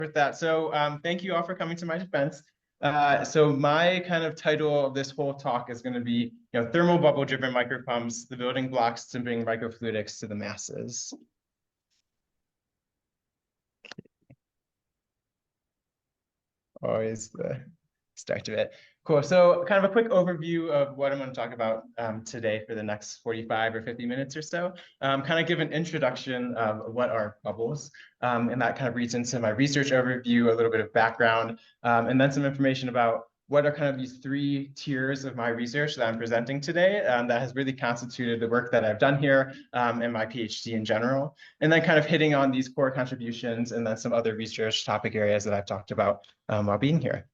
with that. So thank you all for coming to my defense. So my kind of title of this whole talk is going to be, thermal bubble-driven micropumps, the building blocks to bring microfluidics to the masses. Always the start of it. Cool. So kind of a quick overview of what I'm going to talk about today for the next 45 or 50 minutes or so. Kind of give an introduction of what are bubbles. And that kind of reads into my research overview, a little bit of background, and then some information about what are kind of these three tiers of my research that I'm presenting today that has really constituted the work that I've done here and my PhD in general. And then kind of hitting on these core contributions and then some other research topic areas that I've talked about while being here.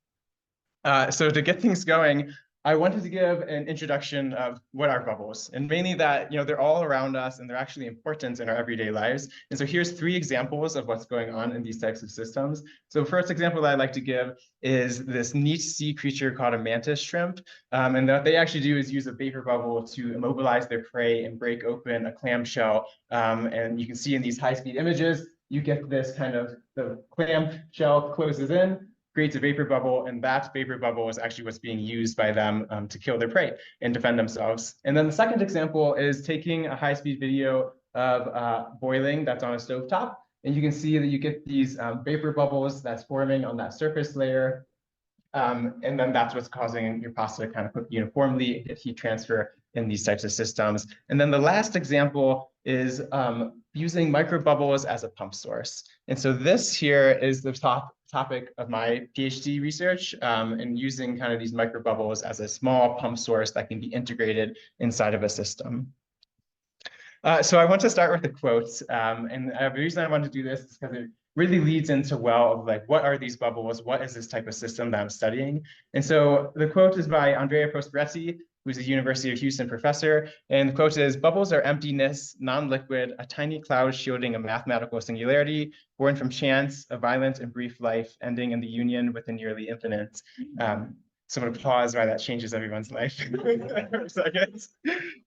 So to get things going, I wanted to give an introduction of what are bubbles, and mainly that, they're all around us and they're actually important in our everyday lives. And so here's three examples of what's going on in these types of systems. So the first example that I'd like to give is this neat sea creature called a mantis shrimp. And what they actually do is use a vapor bubble to immobilize their prey and break open a clamshell. And you can see in these high-speed images, you get this kind of, the clamshell closes in, creates a vapor bubble, and that vapor bubble is actually what's being used by them to kill their prey and defend themselves. And then the second example is taking a high-speed video of boiling that's on a stovetop, and you can see that you get these vapor bubbles that's forming on that surface layer, and then that's what's causing your pasta to kind of cook uniformly, get heat transfer in these types of systems. And then the last example is using microbubbles as a pump source. And so this here is the topic of my PhD research, and using kind of these microbubbles as a small pump source that can be integrated inside of a system. So I want to start with a quote, and the reason I want to do this is because it really leads into, well, like, what are these bubbles? What is this type of system that I'm studying? And so the quote is by Andrea Prosperetti, who's a University of Houston professor. And the quote is, "Bubbles are emptiness, non-liquid, a tiny cloud shielding a mathematical singularity, born from chance, a violent and brief life, ending in the union with the nearly infinite." So I'm going to pause why that changes everyone's life for a second.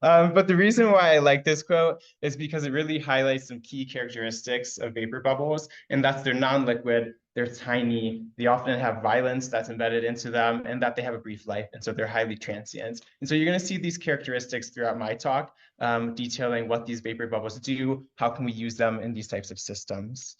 But the reason why I like this quote is because it really highlights some key characteristics of vapor bubbles, and that's they're non-liquid, they're tiny, they often have violence that's embedded into them, and that they have a brief life, and so they're highly transient. And so you're going to see these characteristics throughout my talk, detailing what these vapor bubbles do, how can we use them in these types of systems.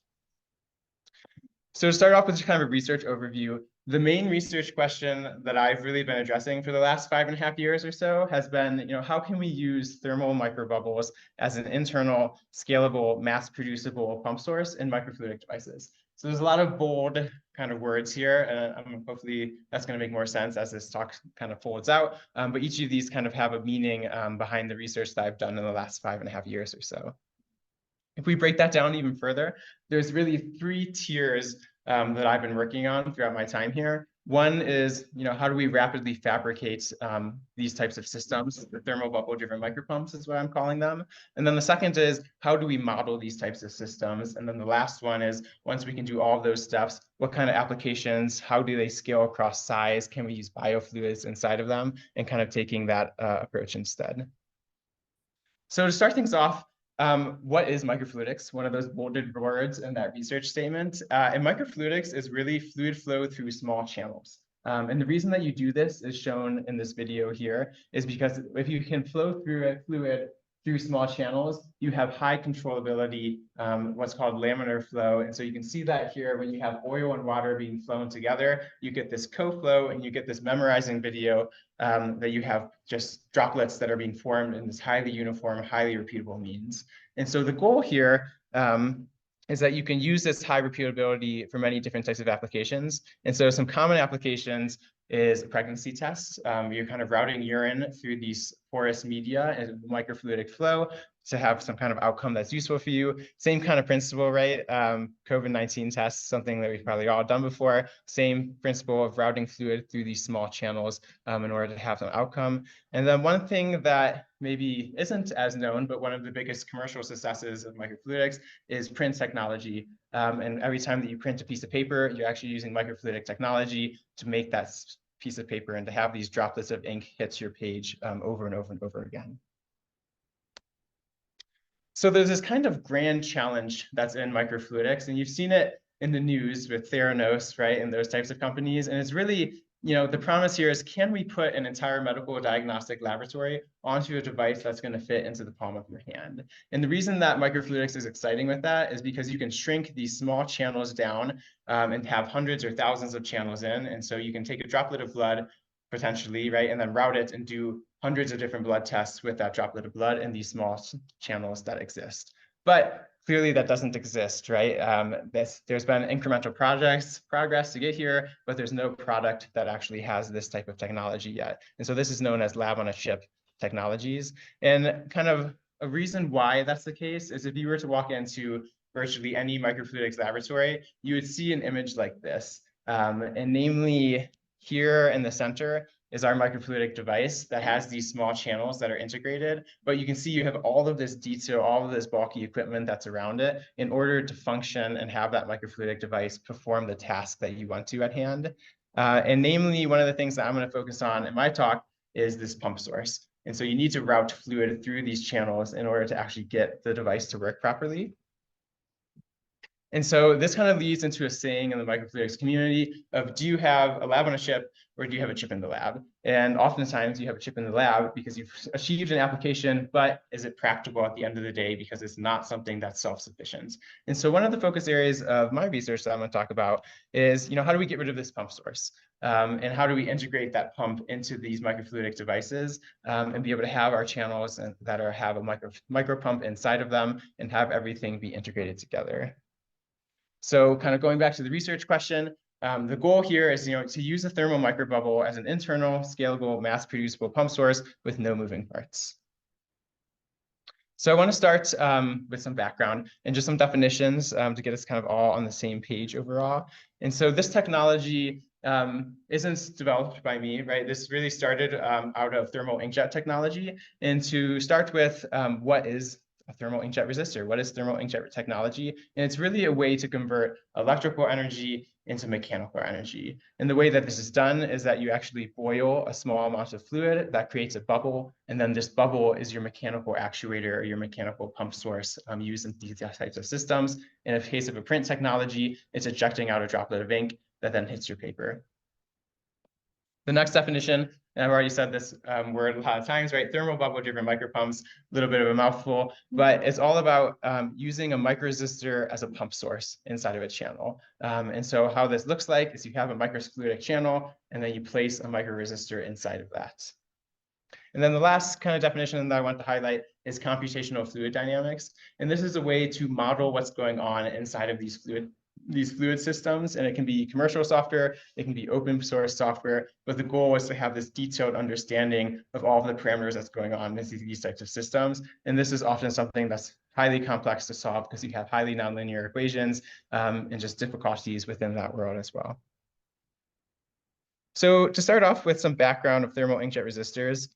So to start off with just kind of a research overview, the main research question that I've really been addressing for the last 5.5 years or so has been, how can we use thermal microbubbles as an internal, scalable, mass-producible pump source in microfluidic devices? So there's a lot of bold kind of words here, and hopefully that's going to make more sense as this talk kind of folds out. But each of these kind of have a meaning behind the research that I've done in the last 5.5 years or so. If we break that down even further, there's really three tiers that I've been working on throughout my time here. One is, how do we rapidly fabricate these types of systems? The thermal bubble-driven micropumps is what I'm calling them. And then the second is, how do we model these types of systems? And then the last one is, once we can do all of those steps, what kind of applications, how do they scale across size? Can we use biofluids inside of them? And kind of taking that approach instead. So to start things off, what is microfluidics? One of those bolded words in that research statement. And microfluidics is really fluid flow through small channels. And the reason that you do this is shown in this video here is because if you can flow through a fluid through small channels, you have high controllability, what's called laminar flow. And so you can see that here when you have oil and water being flown together, you get this co-flow and you get this memorizing video that you have just droplets that are being formed in this highly uniform, highly repeatable means. And so the goal here is that you can use this high repeatability for many different types of applications. And so some common applications is a pregnancy test. You're kind of routing urine through these porous media and microfluidic flow to have some kind of outcome that's useful for you. Same kind of principle, right? COVID-19 tests, something that we've probably all done before. Same principle of routing fluid through these small channels in order to have some outcome. And then one thing that maybe isn't as known, but one of the biggest commercial successes of microfluidics is print technology. And every time that you print a piece of paper, you're actually using microfluidic technology to make that piece of paper and to have these droplets of ink hit your page over and over and over again. So there's this kind of grand challenge that's in microfluidics, and you've seen it in the news with Theranos, right, and those types of companies. And it's really, the promise here is, can we put an entire medical diagnostic laboratory onto a device that's going to fit into the palm of your hand? And the reason that microfluidics is exciting with that is because you can shrink these small channels down and have hundreds or thousands of channels in. And so you can take a droplet of blood, potentially, right, and then route it and do hundreds of different blood tests with that droplet of blood in these small channels that exist. But clearly that doesn't exist, right? There's been incremental progress to get here, but there's no product that actually has this type of technology yet. And so this is known as lab on a chip technologies. And kind of a reason why that's the case is if you were to walk into virtually any microfluidics laboratory, you would see an image like this. And namely, here in the center is our microfluidic device that has these small channels that are integrated, but you can see you have all of this detail, all of this bulky equipment that's around it in order to function and have that microfluidic device perform the task that you want to at hand. And namely, one of the things that I'm going to focus on in my talk is this pump source. And so you need to route fluid through these channels in order to actually get the device to work properly. And so this kind of leads into a saying in the microfluidics community of, do you have a lab on a chip or do you have a chip in the lab? And oftentimes you have a chip in the lab because you've achieved an application, but is it practical at the end of the day because it's not something that's self-sufficient? And so one of the focus areas of my research that I'm going to talk about is, how do we get rid of this pump source? And how do we integrate that pump into these microfluidic devices and be able to have our channels that have a micro pump inside of them and have everything be integrated together? So kind of going back to the research question, the goal here is to use a thermal microbubble as an internal, scalable, mass-producible pump source with no moving parts. So I want to start with some background and just some definitions to get us kind of all on the same page overall. And so this technology isn't developed by me, right? This really started out of thermal inkjet technology. And to start with, what is a thermal inkjet resistor? What is thermal inkjet technology? And it's really a way to convert electrical energy into mechanical energy. And the way that this is done is that you actually boil a small amount of fluid that creates a bubble, and then this bubble is your mechanical actuator or your mechanical pump source used in these types of systems. In the case of a print technology, it's ejecting out a droplet of ink that then hits your paper. The next definition, and I've already said this word a lot of times, right? Thermal bubble driven micropumps, a little bit of a mouthful, but it's all about using a microresistor as a pump source inside of a channel. And so how this looks like is you have a microfluidic channel, and then you place a microresistor inside of that. And then the last kind of definition that I want to highlight is computational fluid dynamics. And this is a way to model what's going on inside of these fluid systems, and it can be commercial software, it can be open source software, but the goal is to have this detailed understanding of all of the parameters that's going on in these types of systems. And this is often something that's highly complex to solve because you have highly nonlinear equations and just difficulties within that world as well. So to start off with some background of thermal inkjet resistors,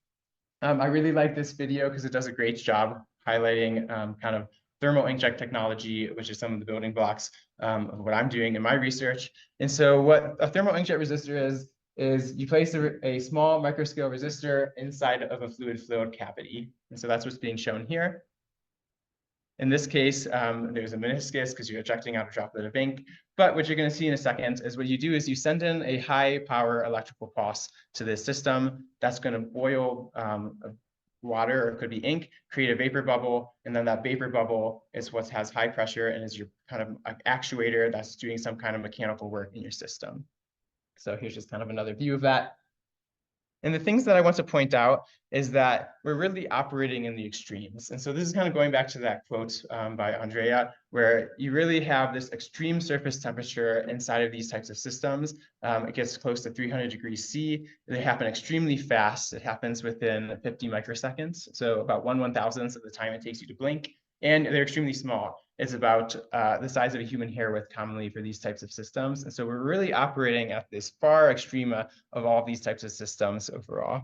I really like this video because it does a great job highlighting kind of thermal inkjet technology, which is some of the building blocks of what I'm doing in my research. And so what a thermal inkjet resistor is you place a small microscale resistor inside of a fluid-filled cavity. And so that's what's being shown here. In this case, there's a meniscus because you're ejecting out a droplet of ink. But what you're going to see in a second is what you do is you send in a high power electrical pulse to this system that's going to boil water, or it could be ink, create a vapor bubble, and then that vapor bubble is what has high pressure and is your kind of actuator that's doing some kind of mechanical work in your system. So here's just kind of another view of that. And the things that I want to point out is that we're really operating in the extremes. And so this is kind of going back to that quote by Andrea, where you really have this extreme surface temperature inside of these types of systems. It gets close to 300 degrees C. They happen extremely fast. It happens within 50 microseconds. So about 1/1000th of the time it takes you to blink. And they're extremely small. It's about the size of a human hair width commonly for these types of systems. And so we're really operating at this far extrema of all of these types of systems overall.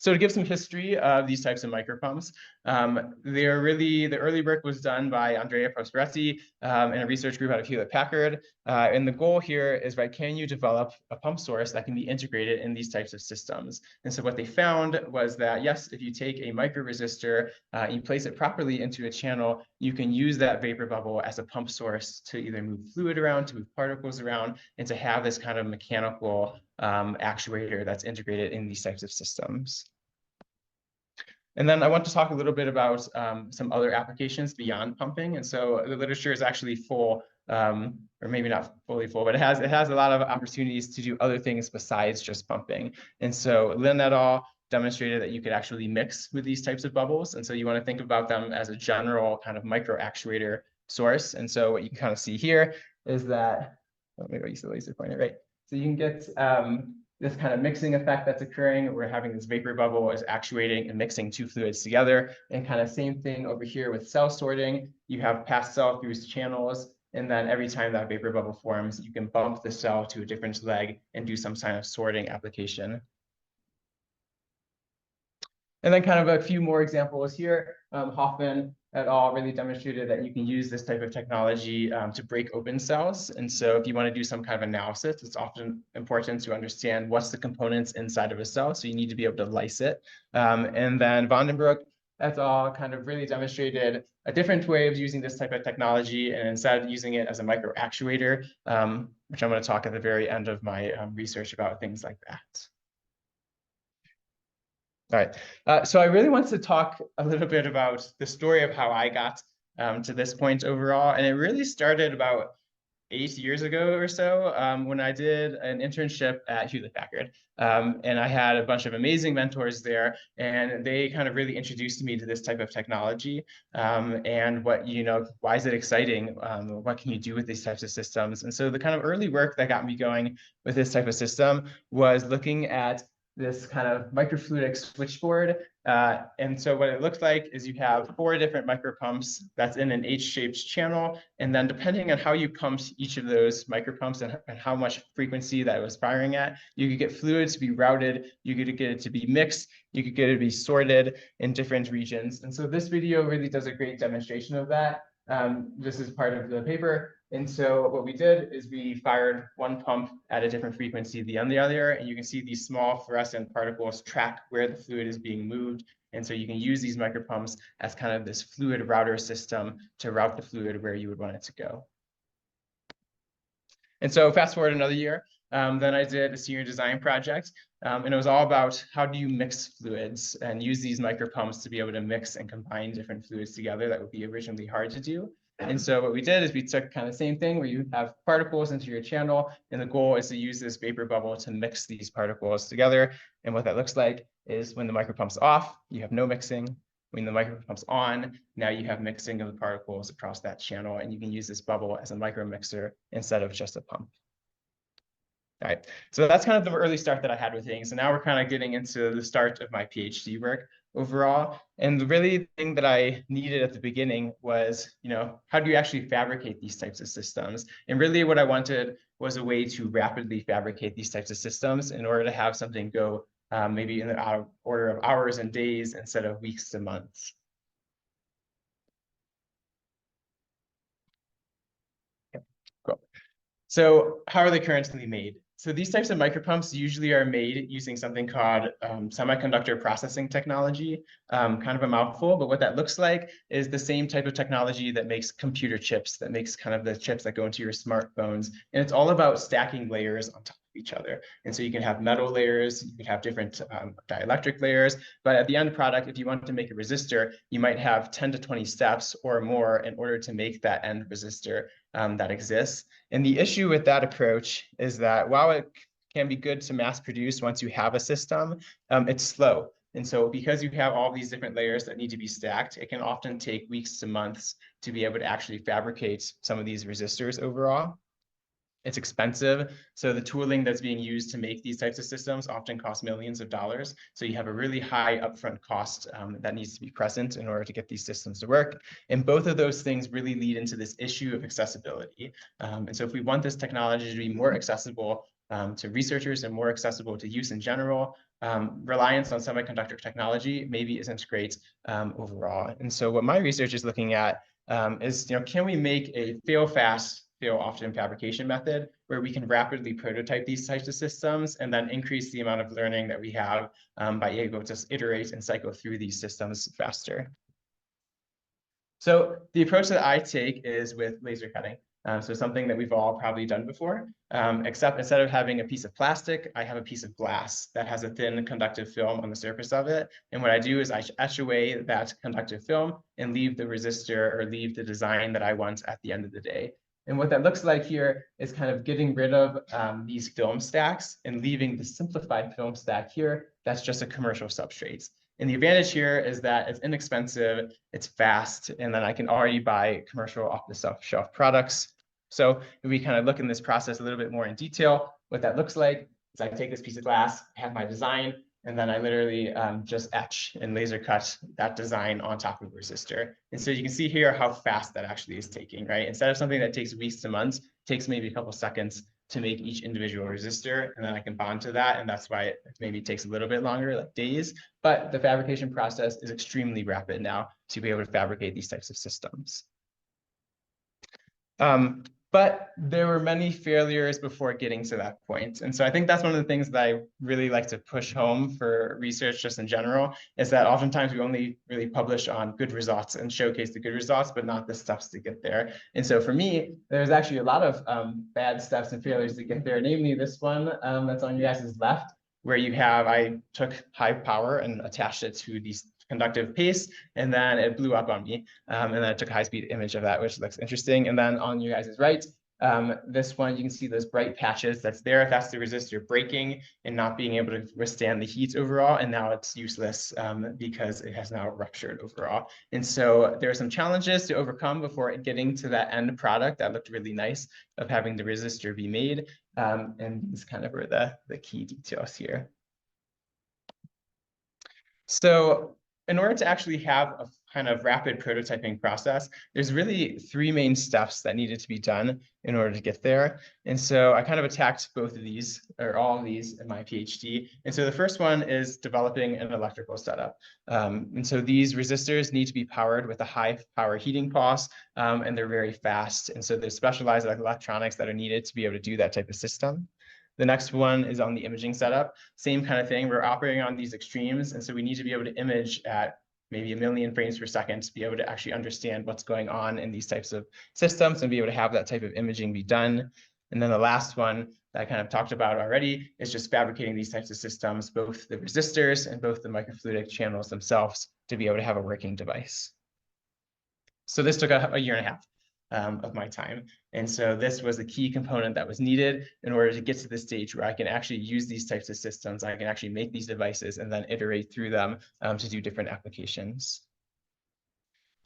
So to give some history of these types of micropumps, the early work was done by Andrea Prosperetti and a research group out of Hewlett-Packard. And the goal here is, right, can you develop a pump source that can be integrated in these types of systems? And so what they found was that, yes, if you take a microresistor and you place it properly into a channel, you can use that vapor bubble as a pump source to either move fluid around, to move particles around, and to have this kind of mechanical actuator that's integrated in these types of systems. And then I want to talk a little bit about some other applications beyond pumping. And so the literature is actually full, or maybe not fully full, but it has a lot of opportunities to do other things besides just pumping. And so Lin et al. Demonstrated that you could actually mix with these types of bubbles. And so you want to think about them as a general kind of micro actuator source. And so what you can kind of see here is that, oh, maybe I use the laser pointer, right? So you can get this kind of mixing effect that's occurring. We're having this vapor bubble is actuating and mixing two fluids together. And kind of same thing over here with cell sorting. You have pass cell through channels. And then every time that vapor bubble forms, you can bump the cell to a different leg and do some kind of sorting application. And then kind of a few more examples here. Hoffman et al. Really demonstrated that you can use this type of technology to break open cells. And so if you want to do some kind of analysis, it's often important to understand what's the components inside of a cell. So you need to be able to lyse it. And then Vandenbroek et al. Kind of really demonstrated a different way of using this type of technology, and instead of using it as a micro actuator, which I'm going to talk at the very end of my research about things like that. All right, so I really want to talk a little bit about the story of how I got to this point overall. And it really started about 8 years ago or so when I did an internship at Hewlett-Packard. And I had a bunch of amazing mentors there, and they kind of really introduced me to this type of technology and what, why is it exciting? What can you do with these types of systems? And so the kind of early work that got me going with this type of system was looking at this kind of microfluidic switchboard. And so what it looks like is you have 4 different micropumps that's in an H-shaped channel. And then depending on how you pumped each of those micropumps and how much frequency that it was firing at, you could get fluid to be routed, you could get it to be mixed, you could get it to be sorted in different regions. And so this video really does a great demonstration of that. This is part of the paper. And so what we did is we fired one pump at a different frequency than the other, and you can see these small fluorescent particles track where the fluid is being moved. And so you can use these micropumps as kind of this fluid router system to route the fluid where you would want it to go. And so fast forward another year, then I did a senior design project, and it was all about how do you mix fluids and use these micropumps to be able to mix and combine different fluids together that would be originally hard to do. And so what we did is we took kind of the same thing where you have particles into your channel, and the goal is to use this vapor bubble to mix these particles together. And what that looks like is when the micropump's off, you have no mixing. When the micropump's on, now you have mixing of the particles across that channel, and you can use this bubble as a micro mixer instead of just a pump. All right, so that's kind of the early start that I had with things. And now we're kind of getting into the start of my PhD work overall. And the really thing that I needed at the beginning was, how do you actually fabricate these types of systems? And really what I wanted was a way to rapidly fabricate these types of systems in order to have something go maybe in the order of hours and days instead of weeks to months. Okay, cool. So how are they currently made? So these types of micropumps usually are made using something called semiconductor processing technology, kind of a mouthful, but what that looks like is the same type of technology that makes computer chips, that makes kind of the chips that go into your smartphones. And it's all about stacking layers on top of each other. And so you can have metal layers, you can have different dielectric layers, but at the end product, if you want to make a resistor, you might have 10 to 20 steps or more in order to make that end resistor that exists. And the issue with that approach is that while it can be good to mass produce once you have a system, it's slow. And so because you have all these different layers that need to be stacked, it can often take weeks to months to be able to actually fabricate some of these resistors overall. It's expensive. So the tooling that's being used to make these types of systems often costs millions of dollars. So you have a really high upfront cost that needs to be present in order to get these systems to work. And both of those things really lead into this issue of accessibility. And so if we want this technology to be more accessible to researchers and more accessible to use in general, reliance on semiconductor technology maybe isn't great overall. And so what my research is looking at is, can we make a fail fast, fail often fabrication method where we can rapidly prototype these types of systems and then increase the amount of learning that we have by able to iterate and cycle through these systems faster. So the approach that I take is with laser cutting. So something that we've all probably done before, except instead of having a piece of plastic, I have a piece of glass that has a thin conductive film on the surface of it. And what I do is I etch away that conductive film and leave the resistor or leave the design that I want at the end of the day. And what that looks like here is kind of getting rid of these film stacks and leaving the simplified film stack here. That's just a commercial substrate. And the advantage here is that it's inexpensive, it's fast, and then I can already buy commercial off-the-shelf products. So if we kind of look in this process a little bit more in detail, what that looks like is I take this piece of glass, I have my design, and then I literally just etch and laser cut that design on top of a resistor. And so you can see here how fast that actually is taking, right? Instead of something that takes weeks to months, it takes maybe a couple seconds to make each individual resistor, and then I can bond to that, and that's why it maybe takes a little bit longer, like days. But the fabrication process is extremely rapid now to be able to fabricate these types of systems. But there were many failures before getting to that point. And so I think that's one of the things that I really like to push home for research just in general, is that oftentimes we only really publish on good results and showcase the good results, but not the steps to get there. And so for me, there's actually a lot of bad steps and failures to get there, namely this one that's on your guys' left, where I took high power and attached it to these conductive paste, and then it blew up on me. And then I took a high-speed image of that, which looks interesting. And then on you guys' right, this one, you can see those bright patches that's there. That's the resistor breaking and not being able to withstand the heat overall. And now it's useless because it has now ruptured overall. And so there are some challenges to overcome before getting to that end product that looked really nice of having the resistor be made. And these kind of are the key details here. So in order to actually have a kind of rapid prototyping process, there's really three main steps that needed to be done in order to get there. And so I kind of attacked both of these, or all of these, in my PhD. And so the first one is developing an electrical setup. And so these resistors need to be powered with a high power heating pulse, and they're very fast. And so there's specialized electronics that are needed to be able to do that type of system. The next one is on the imaging setup. Same kind of thing. We're operating on these extremes. And so we need to be able to image at maybe 1 million frames per second to be able to actually understand what's going on in these types of systems and be able to have that type of imaging be done. And then the last one that I kind of talked about already is just fabricating these types of systems, both the resistors and both the microfluidic channels themselves, to be able to have a working device. So this took a year and a half of my time. And so this was a key component that was needed in order to get to the stage where I can actually use these types of systems. I can actually make these devices and then iterate through them to do different applications.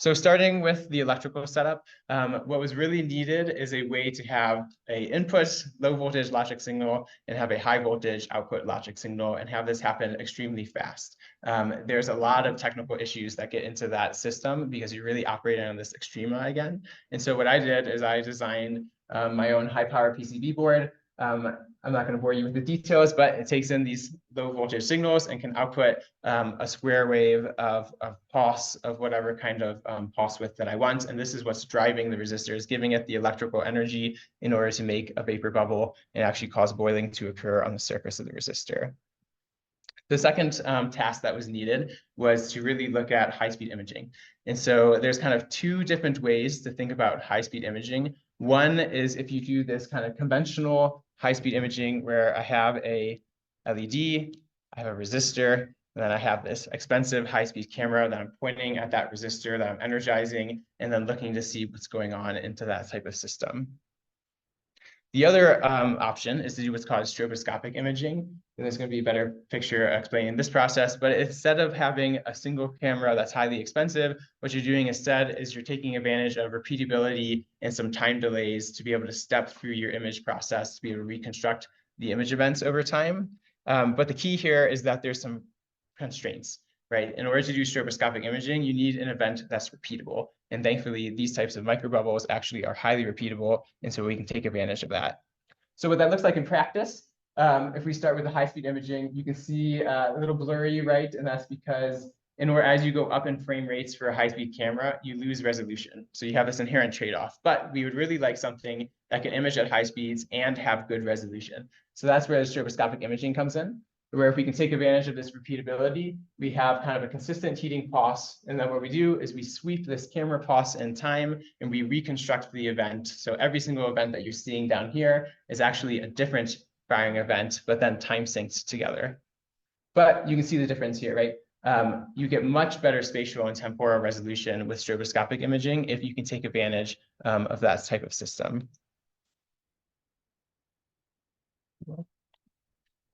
So starting with the electrical setup, what was really needed is a way to have an input low voltage logic signal and have a high voltage output logic signal and have this happen extremely fast. There's a lot of technical issues that get into that system because you're really operating on this extrema again. And so what I did is I designed my own high power PCB board. I'm not going to bore you with the details, but it takes in these low voltage signals and can output a square wave of pulse of whatever kind of pulse width that I want. And this is what's driving the resistors, giving it the electrical energy in order to make a vapor bubble and actually cause boiling to occur on the surface of the resistor. The second task that was needed was to really look at high-speed imaging. And so there's kind of two different ways to think about high-speed imaging. One is if you do this kind of conventional high-speed imaging where I have a LED, I have a resistor, and then I have this expensive high-speed camera that I'm pointing at that resistor that I'm energizing, and then looking to see what's going on into that type of system. The other option is to do what's called stroboscopic imaging. And there's going to be a better picture explaining this process. But instead of having a single camera that's highly expensive, what you're doing instead is you're taking advantage of repeatability and some time delays to be able to step through your image process to be able to reconstruct the image events over time. But the key here is that there's some constraints, right? In order to do stroboscopic imaging, you need an event that's repeatable. And thankfully, these types of microbubbles actually are highly repeatable. And so we can take advantage of that. So what that looks like in practice if we start with the high-speed imaging, you can see a little blurry, right? And that's because as you go up in frame rates for a high-speed camera, you lose resolution. So you have this inherent trade-off. But we would really like something that can image at high speeds and have good resolution. So that's where the stroboscopic imaging comes in, where if we can take advantage of this repeatability, we have kind of a consistent heating pulse. And then what we do is we sweep this camera pulse in time and we reconstruct the event. So every single event that you're seeing down here is actually a different firing event, but then time synced together. But you can see the difference here, right? You get much better spatial and temporal resolution with stroboscopic imaging if you can take advantage of that type of system.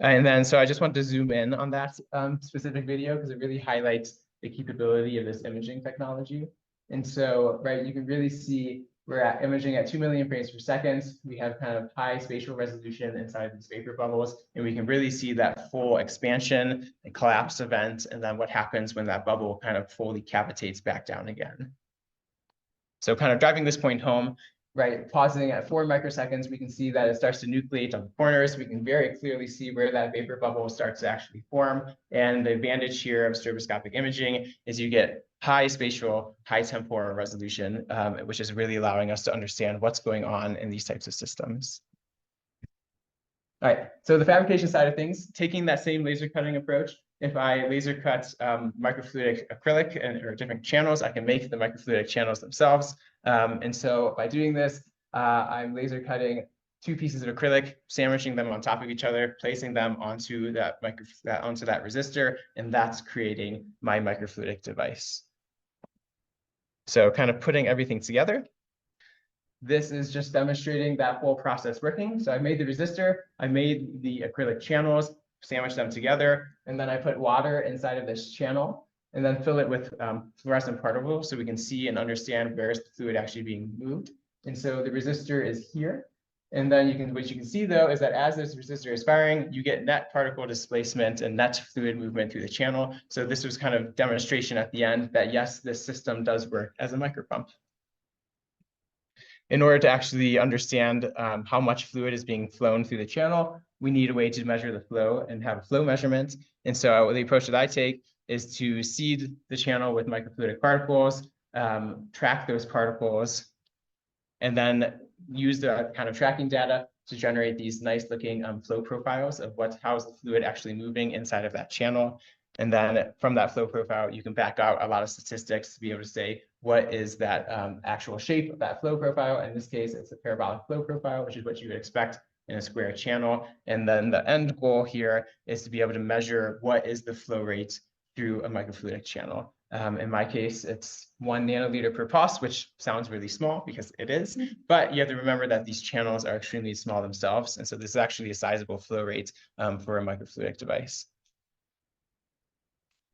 And then, so I just want to zoom in on that specific video because it really highlights the capability of this imaging technology. And so, right, you can really see we're at imaging at 2 million frames per second. We have kind of high spatial resolution inside these vapor bubbles, and we can really see that full expansion and collapse event, and then what happens when that bubble kind of fully cavitates back down again. So kind of driving this point home, right, pausing at 4 microseconds, we can see that it starts to nucleate on the corners. We can very clearly see where that vapor bubble starts to actually form. And the advantage here of stroboscopic imaging is you get high spatial, high temporal resolution, which is really allowing us to understand what's going on in these types of systems. All right, so the fabrication side of things, taking that same laser cutting approach, if I laser cut microfluidic acrylic or different channels, I can make the microfluidic channels themselves. And so by doing this, I'm laser cutting 2 pieces of acrylic, sandwiching them on top of each other, placing them onto that resistor, and that's creating my microfluidic device. So kind of putting everything together. This is just demonstrating that whole process working. So I made the resistor, I made the acrylic channels, sandwich them together, and then I put water inside of this channel, and then fill it with fluorescent particles so we can see and understand where is the fluid actually being moved. And so the resistor is here. And then what you can see though is that as this resistor is firing, you get net particle displacement and net fluid movement through the channel. So this was kind of demonstration at the end that yes, this system does work as a micropump. In order to actually understand how much fluid is being flown through the channel, we need a way to measure the flow and have a flow measurement. And so the approach that I take is to seed the channel with microfluidic particles, track those particles, and then use the kind of tracking data to generate these nice looking flow profiles of how is the fluid actually moving inside of that channel. And then from that flow profile, you can back out a lot of statistics to be able to say what is that actual shape of that flow profile. In this case, it's a parabolic flow profile, which is what you would expect in a square channel. And then the end goal here is to be able to measure what is the flow rate through a microfluidic channel. In my case, it's 1 nanoliter per pulse, which sounds really small because it is, but you have to remember that these channels are extremely small themselves. And so this is actually a sizable flow rate for a microfluidic device.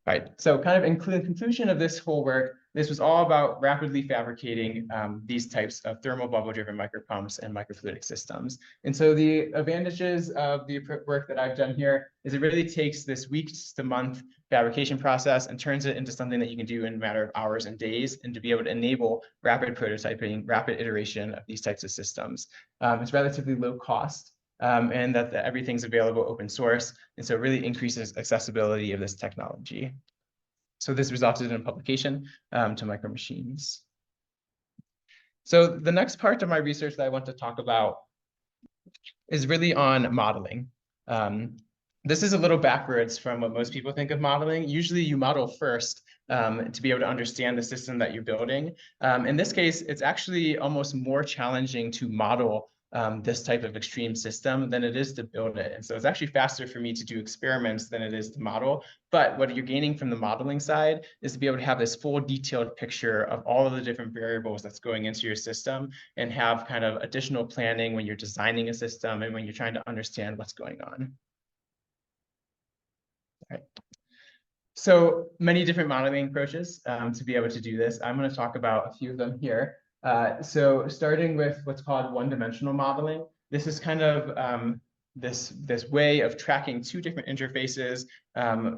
All right, so kind of in conclusion of this whole work, this was all about rapidly fabricating these types of thermal bubble-driven micropumps and microfluidic systems. And so the advantages of the work that I've done here is it really takes this weeks to month fabrication process and turns it into something that you can do in a matter of hours and days, and to be able to enable rapid prototyping, rapid iteration of these types of systems. It's relatively low cost. And that everything's available open source. And so it really increases accessibility of this technology. So this resulted in a publication to Micro Machines. So the next part of my research that I want to talk about is really on modeling. This is a little backwards from what most people think of modeling. Usually you model first to be able to understand the system that you're building. In this case, it's actually almost more challenging to model this type of extreme system than it is to build it. And so it's actually faster for me to do experiments than it is to model. But what you're gaining from the modeling side is to be able to have this full detailed picture of all of the different variables that's going into your system, and have kind of additional planning when you're designing a system and when you're trying to understand what's going on. All right. So many different modeling approaches to be able to do this. I'm going to talk about a few of them here. So starting with what's called one-dimensional modeling. This is kind of this way of tracking 2 different interfaces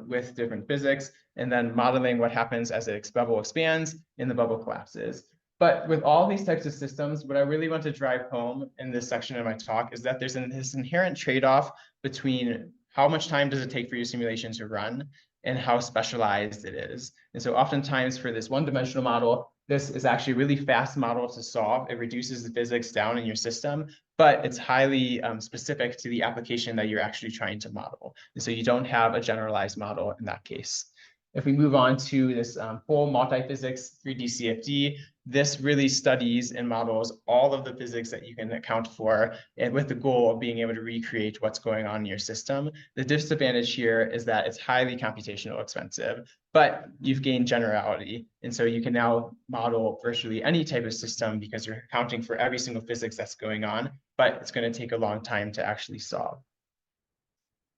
with different physics, and then modeling what happens as the bubble expands and the bubble collapses. But with all these types of systems, what I really want to drive home in this section of my talk is that there's this inherent trade-off between how much time does it take for your simulation to run and how specialized it is. And so oftentimes for this one-dimensional model, this is actually a really fast model to solve. It reduces the physics down in your system, but it's highly specific to the application that you're actually trying to model. And so you don't have a generalized model in that case. If we move on to this full multi-physics 3D CFD, this really studies and models all of the physics that you can account for, and with the goal of being able to recreate what's going on in your system. The disadvantage here is that it's highly computational expensive, but you've gained generality. And so you can now model virtually any type of system because you're accounting for every single physics that's going on, but it's going to take a long time to actually solve.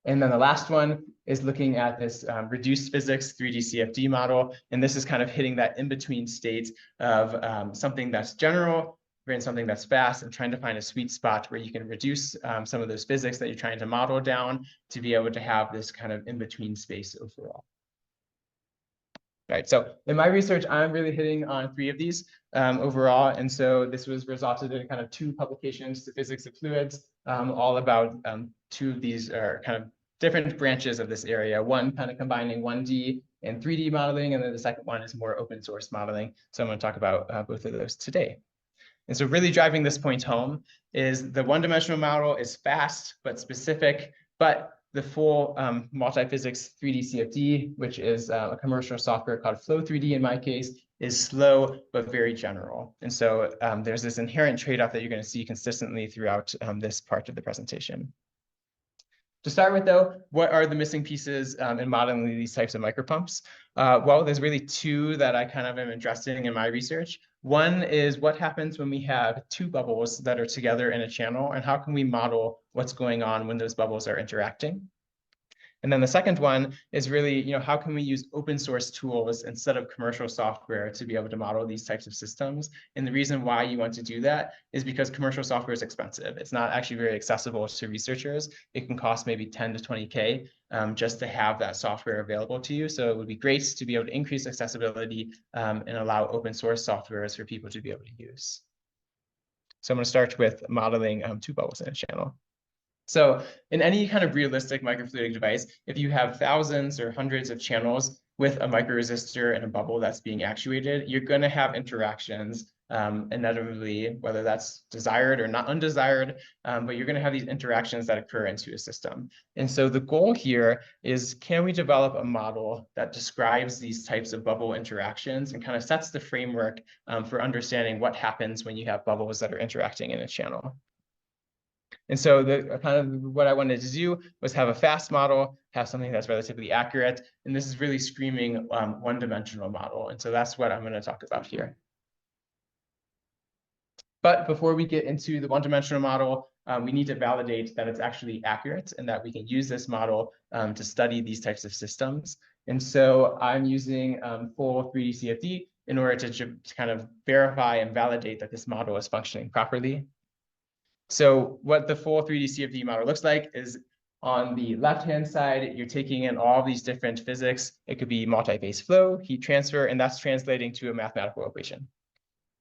And then the last one is looking at this reduced physics 3D CFD model. And this is kind of hitting that in-between state of something that's general and something that's fast, and trying to find a sweet spot where you can reduce some of those physics that you're trying to model down to be able to have this kind of in-between space overall. Right, so in my research, I'm really hitting on 3 of these overall. And so this was resulted in kind of 2 publications to physics of fluids, all about 2 of these are kind of different branches of this area. One kind of combining 1D and 3D modeling, and then the second one is more open source modeling. So I'm going to talk about both of those today. And so really driving this point home is the one-dimensional model is fast but specific, but the full multi-physics 3D CFD, which is a commercial software called Flow3D in my case, is slow but very general. And so there's this inherent trade-off that you're going to see consistently throughout this part of the presentation. To start with, though, what are the missing pieces in modeling these types of micropumps? Well, there's really 2 that I kind of am addressing in my research. One is what happens when we have 2 bubbles that are together in a channel, and how can we model what's going on when those bubbles are interacting? And then the second one is really, how can we use open source tools instead of commercial software to be able to model these types of systems? And the reason why you want to do that is because commercial software is expensive. It's not actually very accessible to researchers. It can cost maybe 10 to 20K just to have that software available to you. So it would be great to be able to increase accessibility and allow open source softwares for people to be able to use. So I'm going to start with modeling 2 bubbles in a channel. So in any kind of realistic microfluidic device, if you have thousands or hundreds of channels with a microresistor and a bubble that's being actuated, you're going to have interactions inevitably, whether that's desired or not undesired, but you're going to have these interactions that occur into a system. And so the goal here is, can we develop a model that describes these types of bubble interactions and kind of sets the framework for understanding what happens when you have bubbles that are interacting in a channel? And so the kind of what I wanted to do was have a fast model, have something that's relatively accurate. And this is really screaming one-dimensional model. And so that's what I'm going to talk about here. But before we get into the one-dimensional model, we need to validate that it's actually accurate and that we can use this model to study these types of systems. And so I'm using full 3D CFD in order to kind of verify and validate that this model is functioning properly. So what the full 3D CFD model looks like is, on the left-hand side, you're taking in all these different physics. It could be multi-phase flow, heat transfer, and that's translating to a mathematical equation.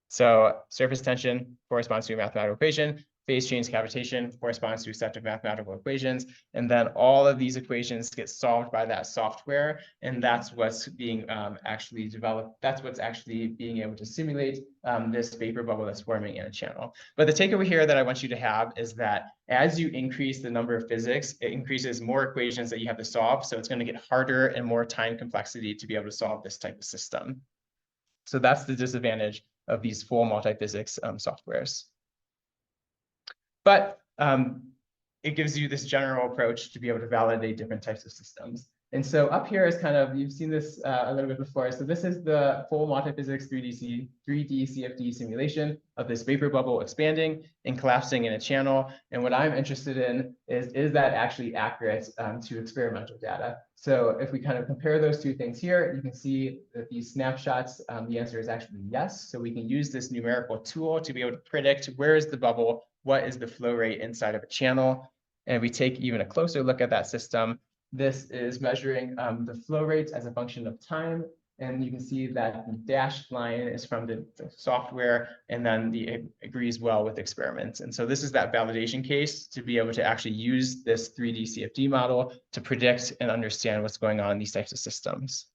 So surface tension corresponds to a mathematical equation. Phase change cavitation corresponds to a set of mathematical equations. And then all of these equations get solved by that software. And that's what's being actually developed. That's what's actually being able to simulate this vapor bubble that's forming in a channel. But the takeaway here that I want you to have is that as you increase the number of physics, it increases more equations that you have to solve. So it's going to get harder and more time complexity to be able to solve this type of system. So that's the disadvantage of these full multi-physics softwares. But it gives you this general approach to be able to validate different types of systems. And so up here is kind of, you've seen this a little bit before. So this is the full multi-physics 3D CFD simulation of this vapor bubble expanding and collapsing in a channel. And what I'm interested in is that actually accurate to experimental data? So if we kind of compare those 2 things here, you can see that these snapshots, the answer is actually yes. So we can use this numerical tool to be able to predict where is the bubble, what is the flow rate inside of a channel. And if we take even a closer look at that system, this is measuring the flow rates as a function of time. And you can see that the dashed line is from the software, and then it agrees well with experiments. And so this is that validation case to be able to actually use this 3D CFD model to predict and understand what's going on in these types of systems.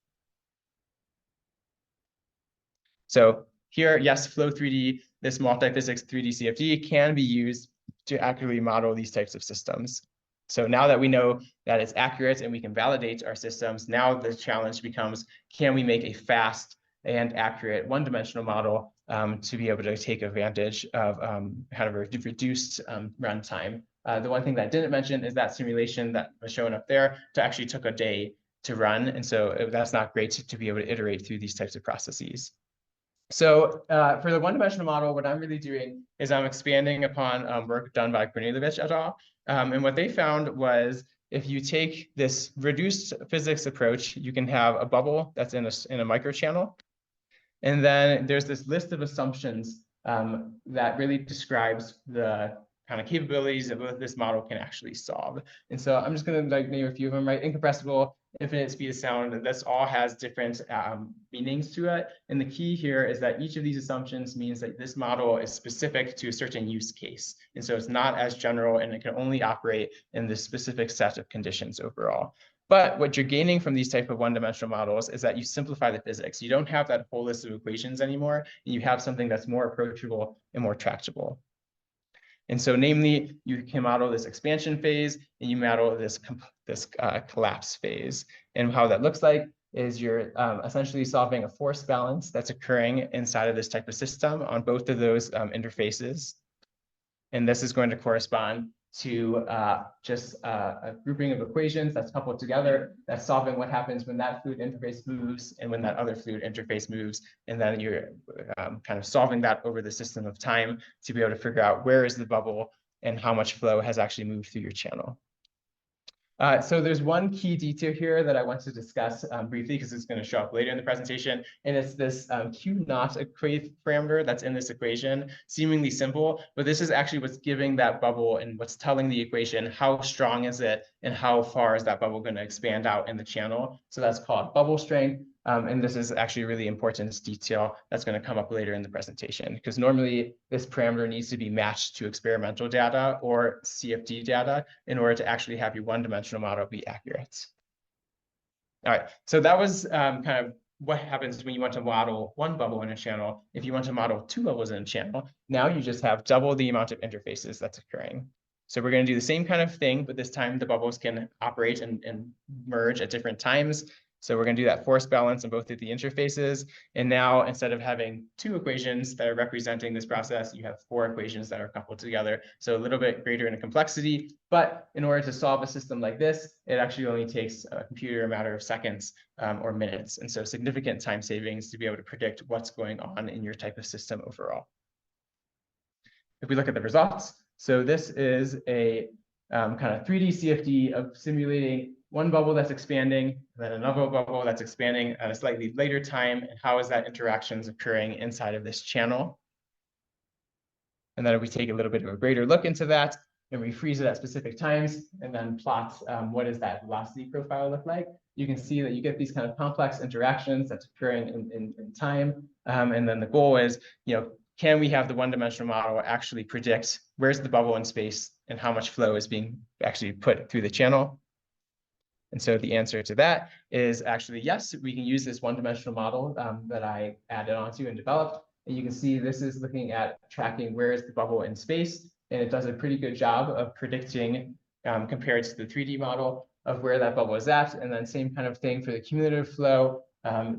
So here, yes, Flow3D, this multi-physics 3D CFD can be used to accurately model these types of systems. So now that we know that it's accurate and we can validate our systems, now the challenge becomes, can we make a fast and accurate one-dimensional model to be able to take advantage of kind of a reduced runtime? The one thing that I didn't mention is that simulation that was shown up there actually took a day to run. And so that's not great to be able to iterate through these types of processes. So for the one-dimensional model, what I'm really doing is I'm expanding upon work done by Kornilevich et al. And what they found was if you take this reduced physics approach, you can have a bubble that's in a microchannel. And then there's this list of assumptions that really describes the kind of capabilities that this model can actually solve. And so I'm just going to name a few of them, right? Incompressible, infinite speed of sound. This all has different meanings to it. And the key here is that each of these assumptions means that this model is specific to a certain use case. And so it's not as general, and it can only operate in this specific set of conditions overall. But what you're gaining from these type of one-dimensional models is that you simplify the physics. You don't have that whole list of equations anymore. And you have something that's more approachable and more tractable. And so namely, you can model this expansion phase and you model this collapse phase. And how that looks like is you're essentially solving a force balance that's occurring inside of this type of system on both of those interfaces. And this is going to correspond to just a grouping of equations that's coupled together that's solving what happens when that fluid interface moves and when that other fluid interface moves. And then you're kind of solving that over the system of time to be able to figure out where is the bubble and how much flow has actually moved through your channel. So there's one key detail here that I want to discuss briefly because it's going to show up later in the presentation. And it's this Q-naught parameter that's in this equation, seemingly simple, but this is actually what's giving that bubble and what's telling the equation how strong is it and how far is that bubble going to expand out in the channel. So that's called bubble strength. And this is actually a really important detail that's going to come up later in the presentation, because normally this parameter needs to be matched to experimental data or CFD data in order to actually have your one-dimensional model be accurate. All right, so that was kind of what happens when you want to model one bubble in a channel. If you want to model two bubbles in a channel, now you just have double the amount of interfaces that's occurring. So we're going to do the same kind of thing, but this time the bubbles can operate and merge at different times. So we're going to do that force balance on both of the interfaces. And now instead of having two equations that are representing this process, you have four equations that are coupled together. So a little bit greater in complexity. But in order to solve a system like this, it actually only takes a computer a matter of seconds or minutes. And so significant time savings to be able to predict what's going on in your type of system overall. If we look at the results, so this is a kind of 3D CFD of simulating one bubble that's expanding, then another bubble that's expanding at a slightly later time, and how is that interactions occurring inside of this channel. And then if we take a little bit of a greater look into that, and we freeze it at specific times, and then plot what does that velocity profile look like, you can see that you get these kind of complex interactions that's occurring in time. And then the goal is, can we have the one-dimensional model actually predict where's the bubble in space and how much flow is being actually put through the channel? And so the answer to that is actually yes, we can use this one-dimensional model that I added onto and developed. And you can see this is looking at tracking where is the bubble in space. And it does a pretty good job of predicting compared to the 3D model of where that bubble is at. And then same kind of thing for the cumulative flow,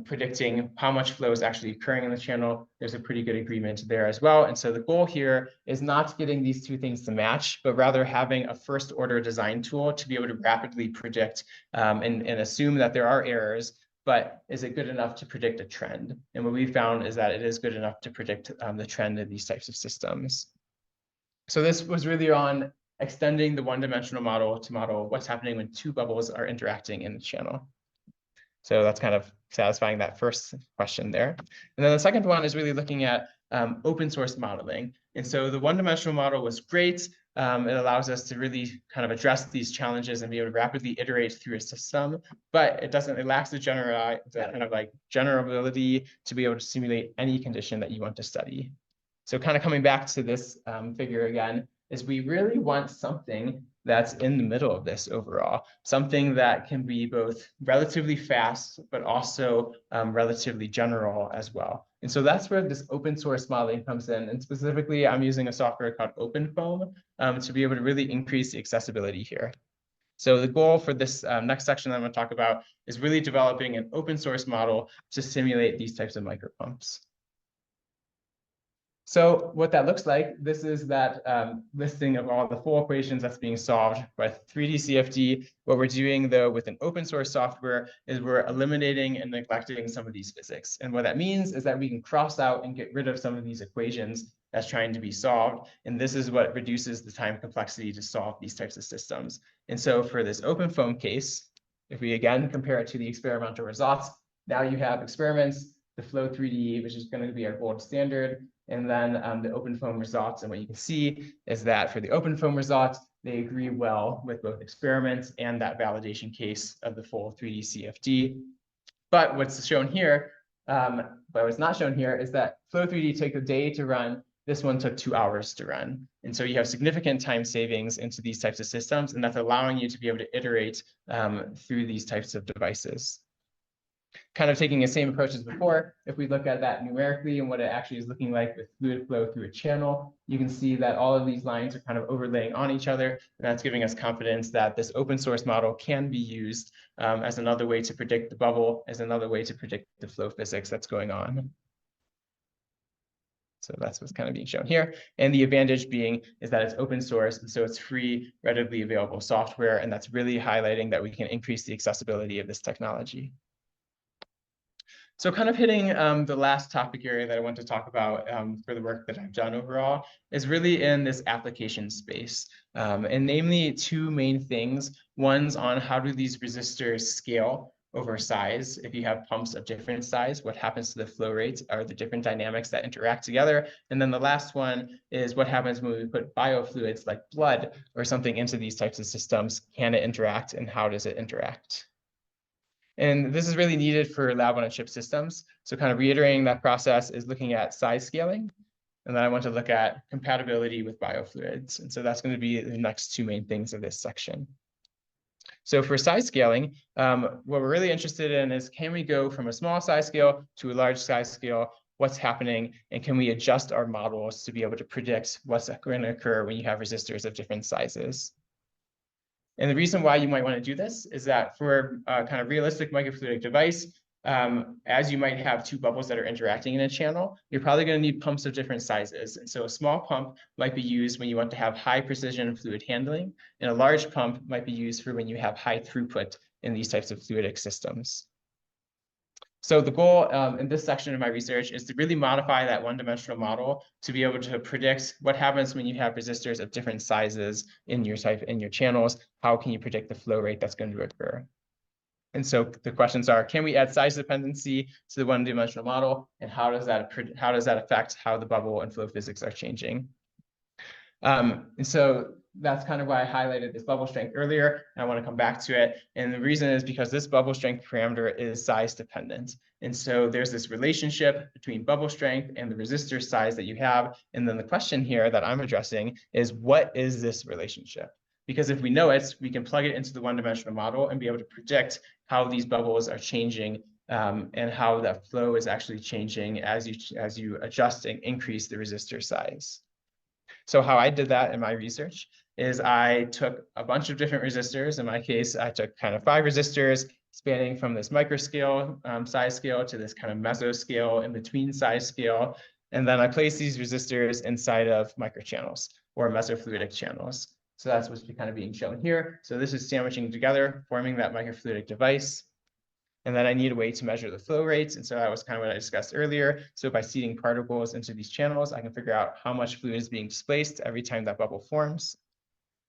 predicting how much flow is actually occurring in the channel. There's a pretty good agreement there as well. And so the goal here is not getting these two things to match, but rather having a first order design tool to be able to rapidly predict and assume that there are errors, but is it good enough to predict a trend? And what we found is that it is good enough to predict the trend in these types of systems. So this was really on extending the one-dimensional model to model what's happening when two bubbles are interacting in the channel. So that's kind of satisfying that first question there. And then the second one is really looking at open source modeling. And so the one-dimensional model was great, It allows us to really kind of address these challenges and be able to rapidly iterate through a system, but it lacks the kind of like generability to be able to simulate any condition that you want to study. So kind of coming back to this figure again, is we really want something that's in the middle of this overall, something that can be both relatively fast, but also relatively general as well. And so that's where this open source modeling comes in. And specifically, I'm using a software called OpenFoam to be able to really increase the accessibility here. So the goal for this next section that I'm going to talk about is really developing an open source model to simulate these types of micropumps. So what that looks like, this is that listing of all the full equations that's being solved by 3D CFD. What we're doing, though, with an open source software is we're eliminating and neglecting some of these physics. And what that means is that we can cross out and get rid of some of these equations that's trying to be solved. And this is what reduces the time complexity to solve these types of systems. And so for this OpenFoam case, if we again compare it to the experimental results, now you have experiments, the Flow3D, which is going to be our gold standard, and then the OpenFoam results. And what you can see is that for the OpenFoam results, they agree well with both experiments and that validation case of the full 3D CFD. But what's shown here, but what's not shown here is that Flow3D took a day to run. This one took 2 hours to run. And so you have significant time savings into these types of systems, and that's allowing you to be able to iterate through these types of devices. Kind of taking the same approach as before, if we look at that numerically and what it actually is looking like with fluid flow through a channel, you can see that all of these lines are kind of overlaying on each other. And that's giving us confidence that this open source model can be used as another way to predict the bubble, as another way to predict the flow physics that's going on. So that's what's kind of being shown here. And the advantage being is that it's open source, and so it's free, readily available software. And that's really highlighting that we can increase the accessibility of this technology. So kind of hitting the last topic area that I want to talk about for the work that I've done overall is really in this application space. And namely 2 main things. One's on how do these resistors scale over size. If you have pumps of different size, what happens to the flow rates? Are the different dynamics that interact together? And then the last one is what happens when we put biofluids like blood or something into these types of systems? Can it interact, and how does it interact? And this is really needed for lab-on-a-chip systems. So kind of reiterating that process is looking at size scaling. And then I want to look at compatibility with biofluids. And so that's going to be the next 2 main things of this section. So for size scaling, what we're really interested in is, can we go from a small size scale to a large size scale? What's happening? And can we adjust our models to be able to predict what's going to occur when you have resistors of different sizes? And the reason why you might want to do this is that for a kind of realistic microfluidic device, as you might have 2 bubbles that are interacting in a channel, you're probably going to need pumps of different sizes. And so a small pump might be used when you want to have high precision fluid handling, and a large pump might be used for when you have high throughput in these types of fluidic systems. So the goal in this section of my research is to really modify that one-dimensional model to be able to predict what happens when you have resistors of different sizes in your channels. How can you predict the flow rate that's going to occur? And so the questions are, can we add size dependency to the one-dimensional model? And how does that affect how the bubble and flow physics are changing? And so that's kind of why I highlighted this bubble strength earlier, and I want to come back to it. And the reason is because this bubble strength parameter is size dependent. And so there's this relationship between bubble strength and the resistor size that you have. And then the question here that I'm addressing is, what is this relationship? Because if we know it, we can plug it into the one-dimensional model and be able to predict how these bubbles are changing and how that flow is actually changing as you adjust and increase the resistor size. So how I did that in my research is I took a bunch of different resistors. In my case, I took kind of 5 resistors spanning from this microscale size scale to this kind of mesoscale in between size scale. And then I placed these resistors inside of microchannels or mesofluidic channels. So that's what's kind of being shown here. So this is sandwiching together, forming that microfluidic device. And then I need a way to measure the flow rates. And so that was kind of what I discussed earlier. So by seeding particles into these channels, I can figure out how much fluid is being displaced every time that bubble forms.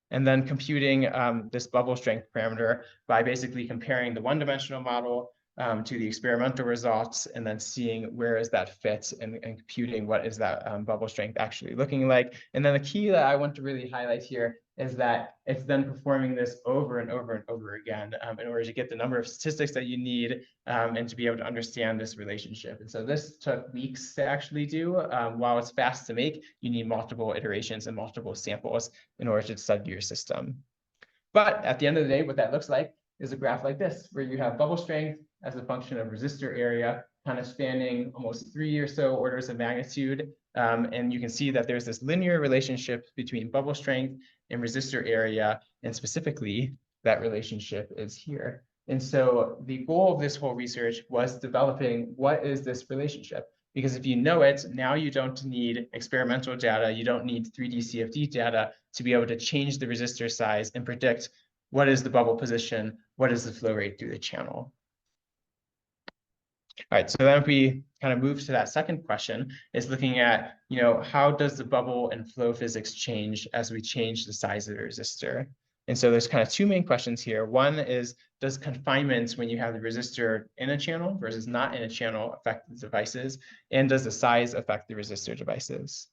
And then computing this bubble strength parameter by basically comparing the one-dimensional model to the experimental results, and then seeing where is that fit and computing what is that bubble strength actually looking like. And then the key that I want to really highlight here is that it's then performing this over and over and over again in order to get the number of statistics that you need and to be able to understand this relationship. And so this took weeks to actually do. While it's fast to make, you need multiple iterations and multiple samples in order to study your system. But at the end of the day, what that looks like is a graph like this, where you have bubble strength as a function of resistor area, kind of spanning almost 3 or so orders of magnitude. And you can see that there's this linear relationship between bubble strength and resistor area, and specifically, that relationship is here. And so the goal of this whole research was developing what is this relationship? Because if you know it, now you don't need experimental data, you don't need 3D CFD data to be able to change the resistor size and predict what is the bubble position, what is the flow rate through the channel. All right, so then if we kind of move to that second question, is looking at, how does the bubble and flow physics change as we change the size of the resistor? And so there's kind of two main questions here. One is, does confinement when you have the resistor in a channel versus not in a channel affect the devices? And does the size affect the resistor devices?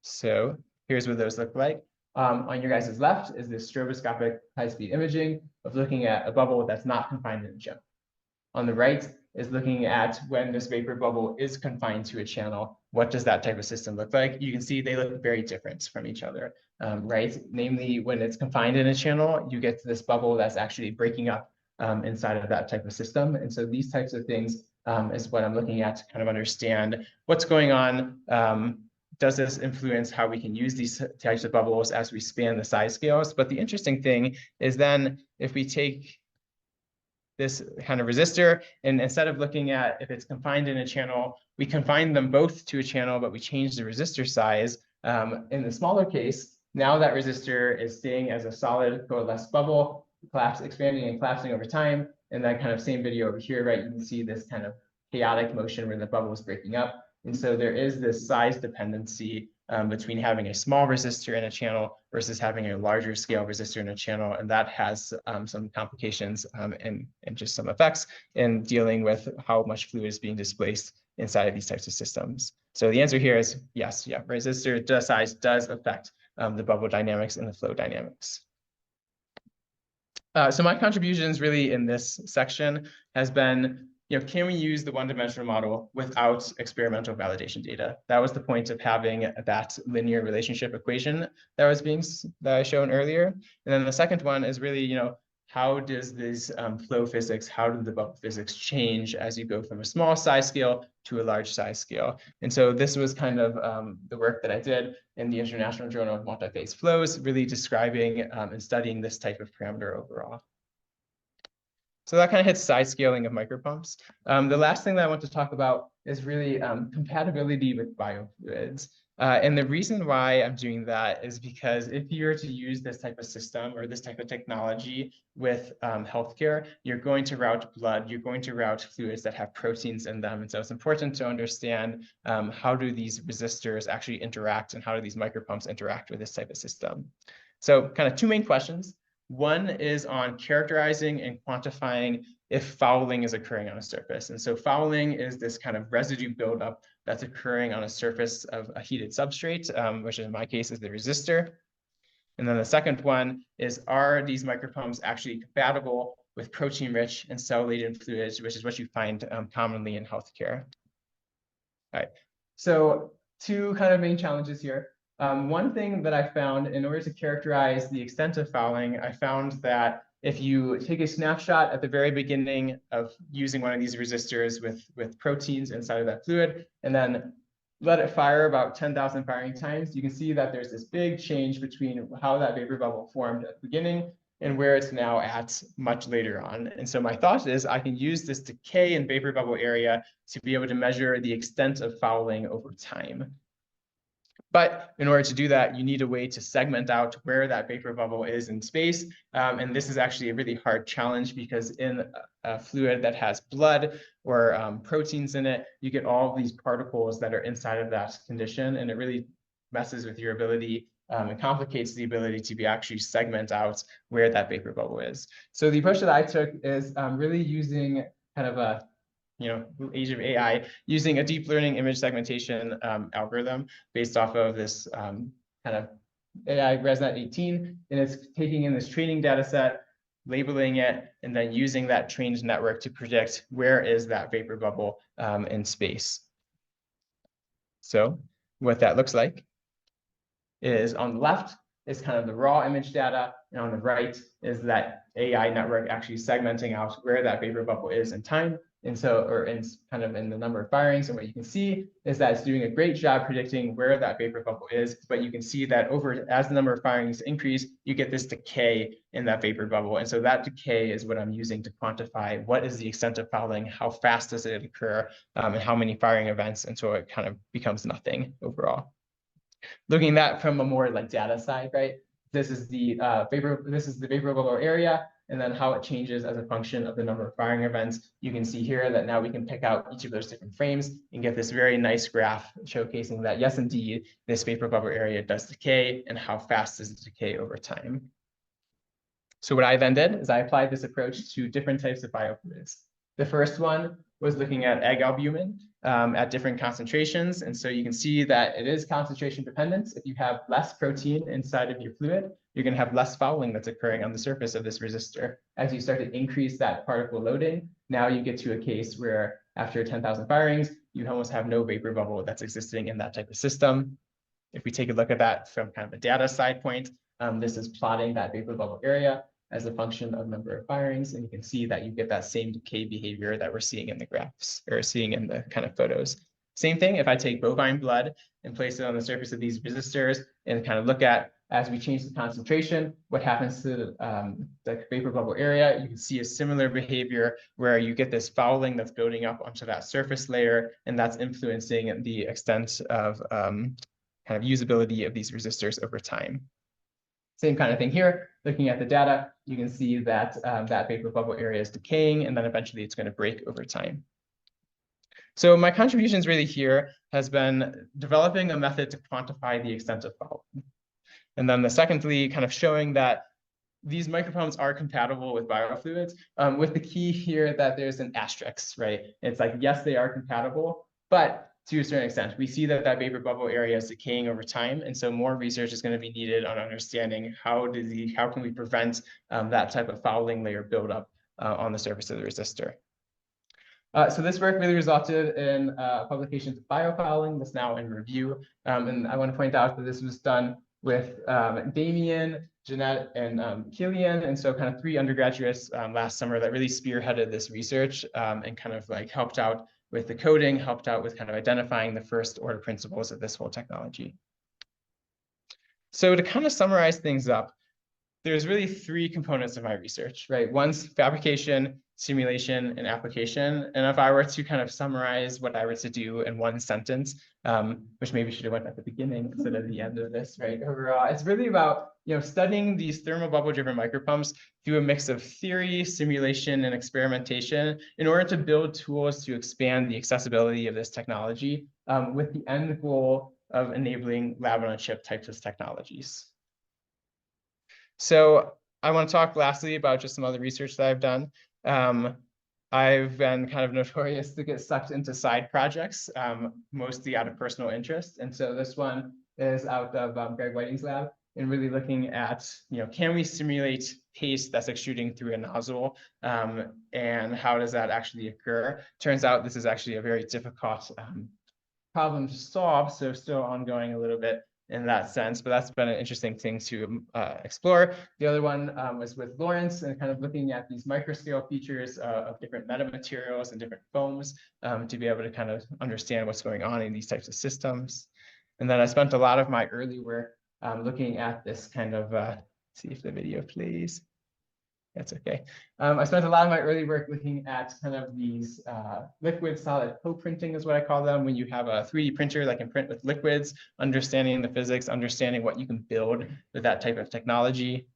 So here's what those look like. On your guys' left is this stroboscopic high-speed imaging of looking at a bubble that's not confined in a channel. On the right is looking at when this vapor bubble is confined to a channel. What does that type of system look like? You can see they look very different from each other, right? Namely, when it's confined in a channel, you get this bubble that's actually breaking up inside of that type of system. And so these types of things is what I'm looking at to kind of understand what's going on. Does this influence how we can use these types of bubbles as we span the size scales? But the interesting thing is then if we take this kind of resistor, and instead of looking at if it's confined in a channel, we confine them both to a channel, but we change the resistor size. In the smaller case, now that resistor is staying as a solid coalesced bubble, expanding and collapsing over time. And that kind of same video over here, right? You can see this kind of chaotic motion where the bubble is breaking up. And so there is this size dependency between having a small resistor in a channel versus having a larger scale resistor in a channel. And that has some complications and just some effects in dealing with how much fluid is being displaced inside of these types of systems. So the answer here is yes, yeah, resistor size does affect the bubble dynamics and the flow dynamics. So my contributions really in this section has been, can we use the one-dimensional model without experimental validation data? That was the point of having that linear relationship equation that I shown earlier. And then the second one is really, how does this flow physics, how do the bubble physics change as you go from a small size scale to a large size scale? And so this was kind of the work that I did in the International Journal of Multi-Phase Flows, really describing and studying this type of parameter overall. So that kind of hits size scaling of micropumps. The last thing that I want to talk about is really compatibility with biofluids. And the reason why I'm doing that is because if you're to use this type of system or this type of technology with healthcare, you're going to route blood, you're going to route fluids that have proteins in them. And so it's important to understand how do these resistors actually interact and how do these micropumps interact with this type of system. So kind of two main questions. One is on characterizing and quantifying if fouling is occurring on a surface. And so fouling is this kind of residue buildup that's occurring on a surface of a heated substrate, which in my case is the resistor. And then the second one is, are these micropumps actually compatible with protein-rich and cell-laden fluids, which is what you find commonly in healthcare. All right, so two kind of main challenges here. One thing that I found in order to characterize the extent of fouling, I found that if you take a snapshot at the very beginning of using one of these resistors with proteins inside of that fluid, and then let it fire about 10,000 firing times, you can see that there's this big change between how that vapor bubble formed at the beginning and where it's now at much later on. And so my thought is I can use this decay in vapor bubble area to be able to measure the extent of fouling over time. But in order to do that, you need a way to segment out where that vapor bubble is in space. And this is actually a really hard challenge because in a fluid that has blood or proteins in it, you get all of these particles that are inside of that condition. And it really messes with your ability and complicates the ability to be actually segment out where that vapor bubble is. So the approach that I took is really using kind of a age of AI, using a deep learning image segmentation algorithm based off of this kind of AI ResNet 18, and it's taking in this training data set, labeling it, and then using that trained network to predict where is that vapor bubble in space. So what that looks like is on the left is kind of the raw image data, and on the right is that AI network actually segmenting out where that vapor bubble is in time. And so, or in kind of in the number of firings, and what you can see is that it's doing a great job predicting where that vapor bubble is, but you can see that as the number of firings increase, you get this decay in that vapor bubble. And so that decay is what I'm using to quantify what is the extent of fouling, how fast does it occur, and how many firing events until it kind of becomes nothing overall. Looking at that from a more like data side, right? This is the vapor bubble area, and then how it changes as a function of the number of firing events. You can see here that now we can pick out each of those different frames and get this very nice graph showcasing that, yes, indeed, this vapor bubble area does decay, and how fast does it decay over time. So what I then did is I applied this approach to different types of biofluids. The first one was looking at egg albumin at different concentrations. And so you can see that it is concentration dependent. If you have less protein inside of your fluid, you're going to have less fouling that's occurring on the surface of this resistor. As you start to increase that particle loading, now you get to a case where after 10,000 firings, you almost have no vapor bubble that's existing in that type of system. If we take a look at that from kind of a data side point, this is plotting that vapor bubble area as a function of number of firings, and you can see that you get that same decay behavior that we're seeing in the graphs, or seeing in the kind of photos. Same thing if I take bovine blood and place it on the surface of these resistors and kind of look at, as we change the concentration, what happens to the vapor bubble area. You can see a similar behavior where you get this fouling that's building up onto that surface layer, and that's influencing the extent of kind of usability of these resistors over time. Same kind of thing here. Looking at the data, you can see that that vapor bubble area is decaying, and then eventually it's going to break over time. So my contributions really here has been developing a method to quantify the extent of fouling. And then secondly, kind of showing that these micropumps are compatible with biofluids, with the key here that there's an asterisk, right? It's like, yes, they are compatible, but to a certain extent, we see that that vapor bubble area is decaying over time. And so more research is going to be needed on understanding how can we prevent that type of fouling layer buildup on the surface of the resistor. So this work really resulted in publications of biofouling that's now in review. And I want to point out that this was done with Damien, Jeanette, and Killian. And so kind of 3 undergraduates last summer that really spearheaded this research and kind of like helped out with the coding, helped out with kind of identifying the first order principles of this whole technology. So to kind of summarize things up, there's really 3 components of my research, right? One's fabrication, simulation, and application. And if I were to kind of summarize what I were to do in one sentence, which maybe should have went at the beginning instead of the end of this, right? Overall, it's really about studying these thermal bubble-driven micropumps through a mix of theory, simulation, and experimentation in order to build tools to expand the accessibility of this technology with the end goal of enabling lab-on-a-chip types of technologies. So I want to talk lastly about just some other research that I've done. I've been kind of notorious to get sucked into side projects, mostly out of personal interest. And so this one is out of Greg Whiting's lab, and really looking at, can we simulate paste that's extruding through a nozzle, and how does that actually occur? Turns out this is actually a very difficult problem to solve, so still ongoing a little bit in that sense, but that's been an interesting thing to explore. The other one was with Lawrence and kind of looking at these microscale features of different metamaterials and different foams to be able to kind of understand what's going on in these types of systems. And then I spent a lot of my early work looking at this kind of, see if the video plays. That's okay. I spent a lot of my early work looking at kind of these liquid solid co-printing is what I call them, when you have a 3D printer that can print with liquids, understanding the physics, understanding what you can build with that type of technology.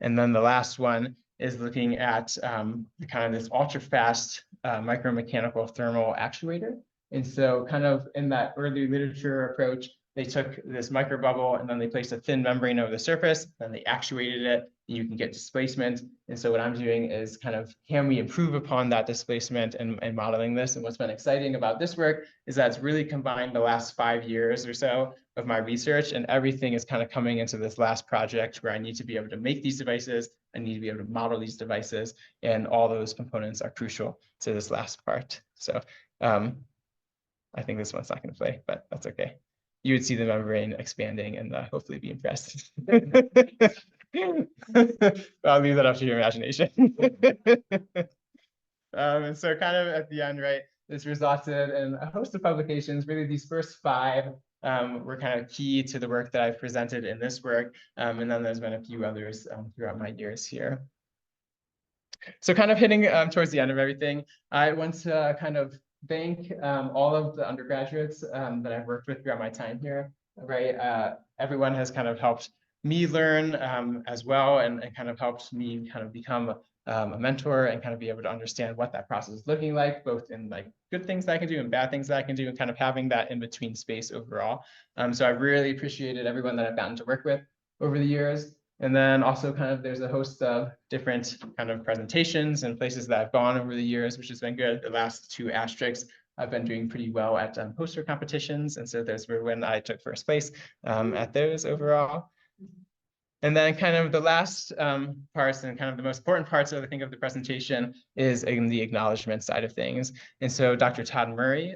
And then the last one is looking at kind of this ultra fast micromechanical thermal actuator. And so kind of in that early literature approach, they took this microbubble and then they placed a thin membrane over the surface, then they actuated it, and you can get displacement. And so what I'm doing is kind of, can we improve upon that displacement and modeling this? And what's been exciting about this work is that it's really combined the last 5 years or so of my research, and everything is kind of coming into this last project where I need to be able to make these devices, I need to be able to model these devices, and all those components are crucial to this last part. So I think this one's not going to play, but that's okay. You would see the membrane expanding and hopefully be impressed. I'll leave that up to your imagination. And so kind of at the end, right, this resulted in a host of publications. Really, these first 5 were kind of key to the work that I've presented in this work. And then there's been a few others throughout my years here. So kind of hitting towards the end of everything, I want to kind of thank all of the undergraduates that I've worked with throughout my time here, right? Everyone has kind of helped me learn as well, and kind of helped me kind of become a mentor and kind of be able to understand what that process is looking like, both in like good things that I can do and bad things that I can do, and kind of having that in between space overall. So I really appreciated everyone that I've gotten to work with over the years. And then also kind of there's a host of different kind of presentations and places that I've gone over the years, which has been good. The last 2 asterisks, I've been doing pretty well at poster competitions. And so those were when I took first place at those overall. And then kind of the last parts and kind of the most important parts, I think, of the presentation is in the acknowledgement side of things. And so Dr. Todd Murray,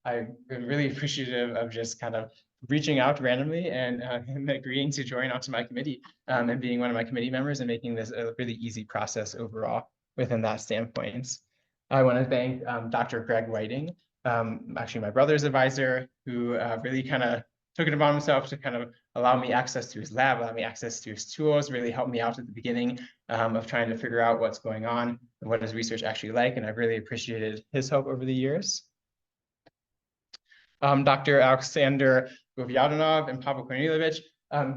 I've been really appreciative of just kind of reaching out randomly and agreeing to join onto my committee and being one of my committee members and making this a really easy process overall within that standpoint. I want to thank Dr. Greg Whiting, actually my brother's advisor, who really kind of took it upon himself to kind of allow me access to his lab, allow me access to his tools, really helped me out at the beginning of trying to figure out what's going on and what his research actually like. And I've really appreciated his help over the years. Dr. Alexander Goviadanov and Pavel Kornilevich,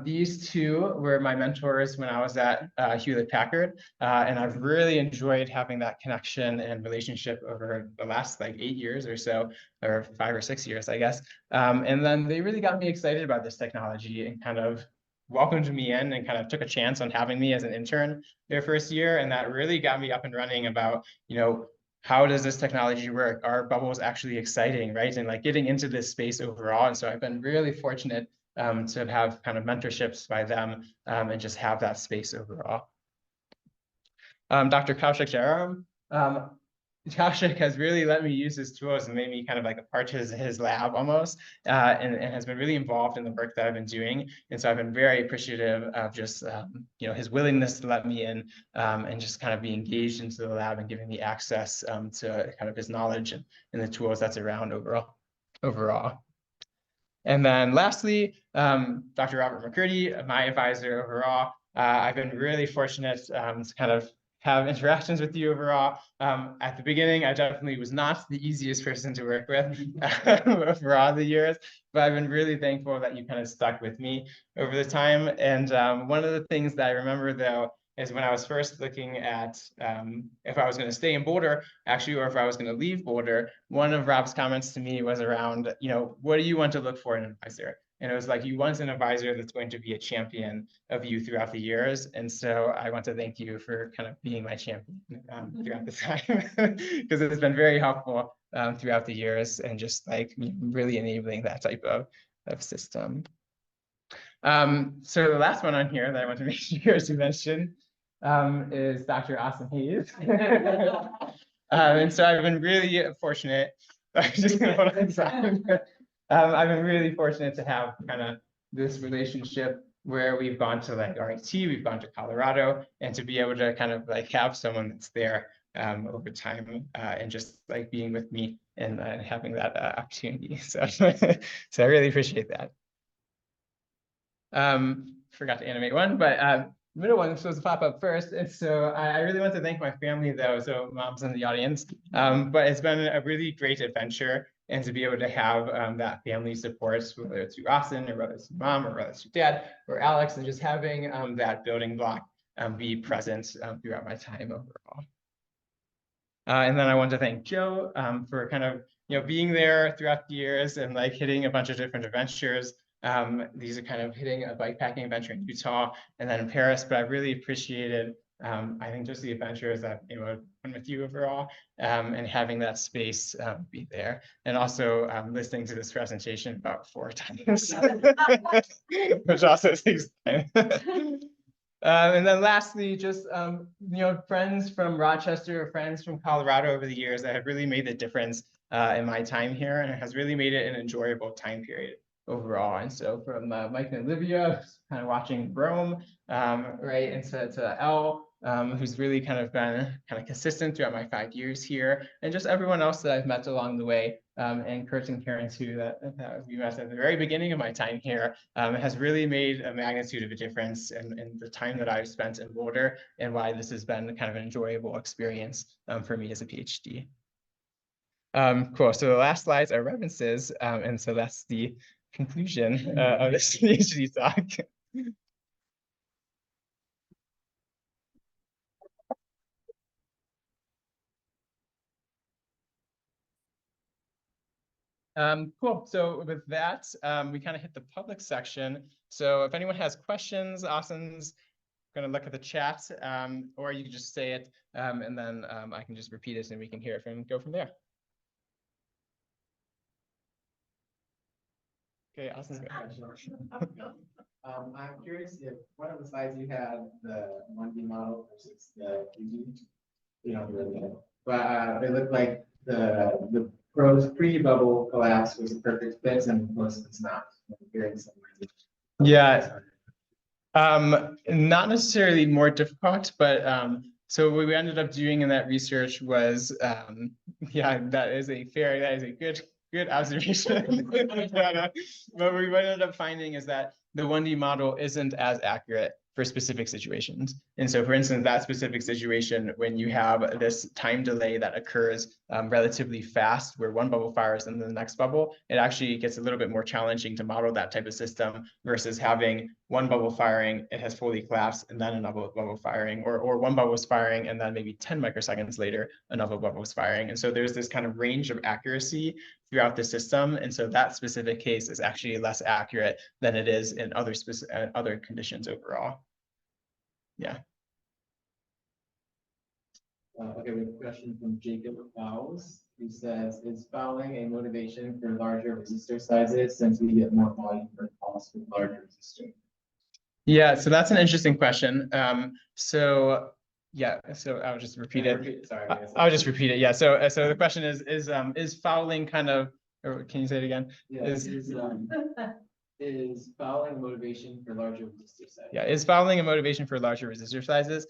these 2 were my mentors when I was at Hewlett-Packard, and I've really enjoyed having that connection and relationship over the last like 8 years or so, or 5 or 6 years, I guess. And then they really got me excited about this technology and kind of welcomed me in and kind of took a chance on having me as an intern their first year, and that really got me up and running about, you know, how does this technology work? Are bubbles actually exciting, right? And like getting into this space overall. And so I've been really fortunate to have kind of mentorships by them and just have that space overall. Dr. Kaushik Jayaram, Kaushik has really let me use his tools and made me kind of like a part of his lab almost, and has been really involved in the work that I've been doing. And so I've been very appreciative of just you know, his willingness to let me in and just kind of be engaged into the lab and giving me access to kind of his knowledge and the tools that's around overall. And then lastly, Dr. Robert McCurdy, my advisor overall. I've been really fortunate to kind of have interactions with you overall. At the beginning, I definitely was not the easiest person to work with for all the years, but I've been really thankful that you kind of stuck with me over the time. And one of the things that I remember, though, is when I was first looking at if I was going to stay in Boulder, actually, or if I was going to leave Boulder, one of Rob's comments to me was around, you know, what do you want to look for in an advisor? And it was like, you want an advisor that's going to be a champion of you throughout the years. And so I want to thank you for kind of being my champion throughout the time, because it's been very helpful throughout the years and just like really enabling that type of system. So the last one on here that I want to make sure to mention is Dr. Austin Hayes. And so I've been really fortunate. I'm just gonna hold on a second. I've been really fortunate to have kind of this relationship where we've gone to like RIT, we've gone to Colorado, and to be able to kind of like have someone that's there over time and just like being with me and having that opportunity. So, so I really appreciate that. Forgot to animate one, but middle one was supposed to pop up first. And so I really want to thank my family, though. So mom's in the audience. But it's been a really great adventure. And to be able to have that family support, whether it's through Austin or whether it's through mom or whether it's through dad or Alex, and just having that building block be present throughout my time overall. And then I want to thank Joe for kind of being there throughout the years and like hitting a bunch of different adventures These are kind of hitting a bikepacking adventure in Utah and then in Paris, but I really appreciated, I think, just the adventures that went with you overall, and having that space be there, and also listening to this presentation about 4 times, which also takes time. And then lastly, just friends from Rochester, friends from Colorado over the years that have really made the difference in my time here, and it has really made it an enjoyable time period overall. And so from Mike and Olivia, kind of watching Rome, right, and to Elle, who's really kind of been consistent throughout my 5 years here, and just everyone else that I've met along the way, and Kurt and Karen too, that we met at the very beginning of my time here, has really made a magnitude of a difference in the time that I've spent in Boulder, and why this has been kind of an enjoyable experience for me as a PhD. Cool. So the last slides are references, and so that's the conclusion of this PhD talk. Cool. So with that, we kind of hit the public section. So if anyone has questions, Austin's going to look at the chat, or you can just say it, and then I can just repeat it and we can hear it and go from there. Okay, Austin's got a question. I'm curious if one of the slides you had the 1D model versus the 2D, but it looked like the pre-bubble collapse was a perfect fit and most it's not. Yeah. Not necessarily more difficult, but so what we ended up doing in that research was, yeah, that is a good observation. But what we ended up finding is that the 1D model isn't as accurate for specific situations. And so, for instance, that specific situation, when you have this time delay that occurs relatively fast, where one bubble fires and then the next bubble, it actually gets a little bit more challenging to model that type of system versus having one bubble firing, it has fully collapsed, and then another bubble firing, or one bubble is firing, and then maybe 10 microseconds later, another bubble is firing. And so there's this kind of range of accuracy throughout the system. And so that specific case is actually less accurate than it is in other conditions overall. Yeah. Okay, we have a question from Jacob Fowles, who says, is fouling a motivation for larger resistor sizes since we get more volume per pulse with larger resistor? Yeah, so that's an interesting question. So I'll just repeat it. Sorry, I'll just repeat it. Yeah. So the question is fouling kind of, or can you say it again? Yeah, is fouling a motivation for larger resistor sizes? Yeah, is fouling a motivation for larger resistor sizes?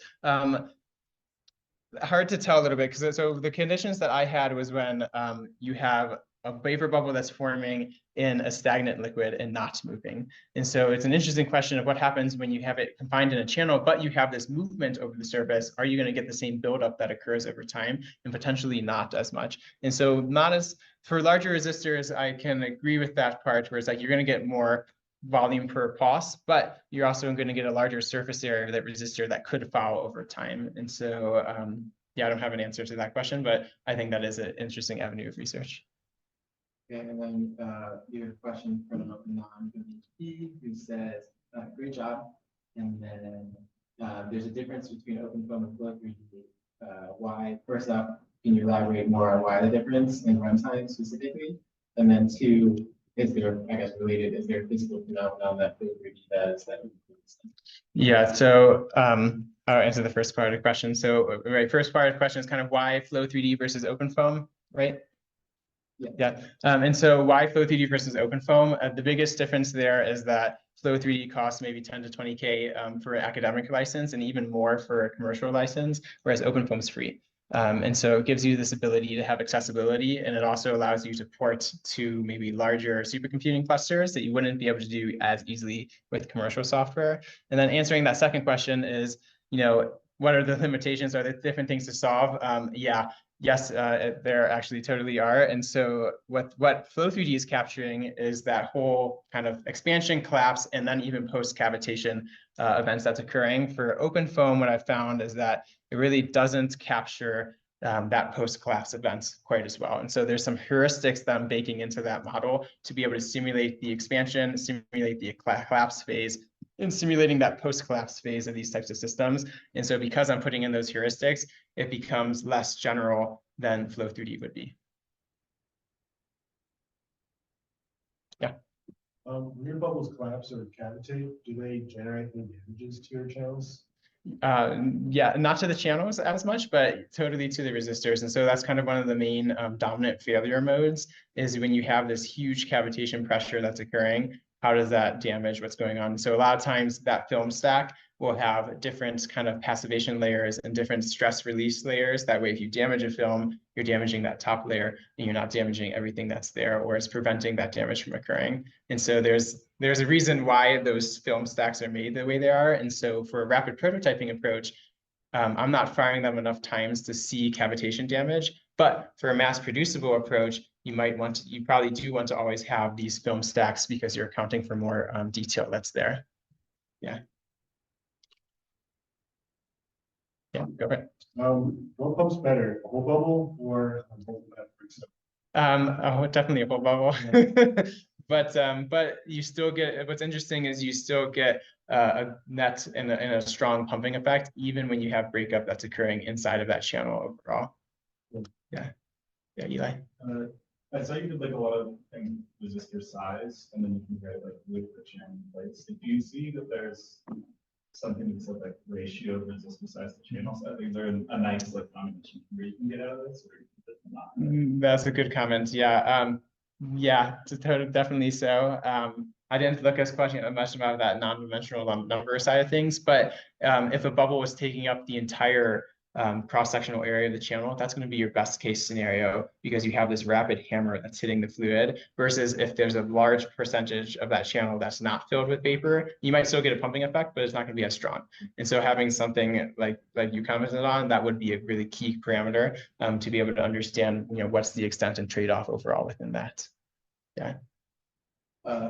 Hard to tell a little bit, because so the conditions that I had was when you have a vapor bubble that's forming in a stagnant liquid and not moving. And so it's an interesting question of what happens when you have it confined in a channel, but you have this movement over the surface. Are you going to get the same buildup that occurs over time? And potentially not as much. And so not as, for larger resistors, I can agree with that part, where it's like you're going to get more volume per pulse, but you're also going to get a larger surface area of that resistor that could foul over time. And so, yeah, I don't have an answer to that question, but I think that is an interesting avenue of research. Okay, and then you have a question from non-PhD who says, great job. And then there's a difference between open foam and flow 3D. Why, first up, can you elaborate more on why the difference in runtime specifically? And then two, is there, I guess related, is there a physical phenomenon that flow 3D does that? Yeah, so I'll answer the first part of the question. So, right, first part of the question is kind of why flow 3D versus open foam, right? Yeah. And so why flow 3D versus open foam? The biggest difference there is that flow 3D costs maybe 10 to 20K for an academic license and even more for a commercial license, whereas open foam is free. And so it gives you this ability to have accessibility, and it also allows you to port to maybe larger supercomputing clusters that you wouldn't be able to do as easily with commercial software. And then answering that second question is, what are the limitations? Are there different things to solve? Yeah. Yes, there actually totally are. And so what flow 3D is capturing is that whole kind of expansion, collapse, and then even post-cavitation events that's occurring. For open foam, what I've found is that it really doesn't capture that post-collapse event quite as well. And so there's some heuristics that I'm baking into that model to be able to simulate the expansion, simulate the collapse phase, and simulating that post-collapse phase of these types of systems. And so because I'm putting in those heuristics, it becomes less general than flow 3D would be. Yeah. When your bubbles collapse or cavitate, do they generate any damages to your channels? Yeah, not to the channels as much, but totally to the resistors. And so that's kind of one of the main dominant failure modes is when you have this huge cavitation pressure that's occurring, how does that damage what's going on? So a lot of times that film stack will have different kind of passivation layers and different stress release layers. That way, if you damage a film, you're damaging that top layer and you're not damaging everything that's there, or it's preventing that damage from occurring. And so there's a reason why those film stacks are made the way they are. And so for a rapid prototyping approach, I'm not firing them enough times to see cavitation damage. But for a mass producible approach, you probably do want to always have these film stacks because you're accounting for more detail that's there. Yeah. Yeah, go ahead. What pumps better, a whole bubble or a whole Definitely a whole bubble. But you still get, what's interesting is you still get a net and a strong pumping effect, even when you have breakup that's occurring inside of that channel overall. Yeah. Yeah, Eli. I saw you did like a lot of things resistor size, and then you compare it like with the channel plates. Do you see that there's something that's like ratio of resistor size to channel size? Is there a nice like combination where you can get out of this, or not? That's a good comment. Yeah. Yeah, definitely so. I didn't look as much about that non-dimensional number side of things, but if a bubble was taking up the entire cross-sectional area of the channel, that's going to be your best case scenario because you have this rapid hammer that's hitting the fluid versus if there's a large percentage of that channel that's not filled with vapor, you might still get a pumping effect, but it's not going to be as strong. And so having something like you commented on, that would be a really key parameter to be able to understand, what's the extent and trade-off overall within that. Yeah.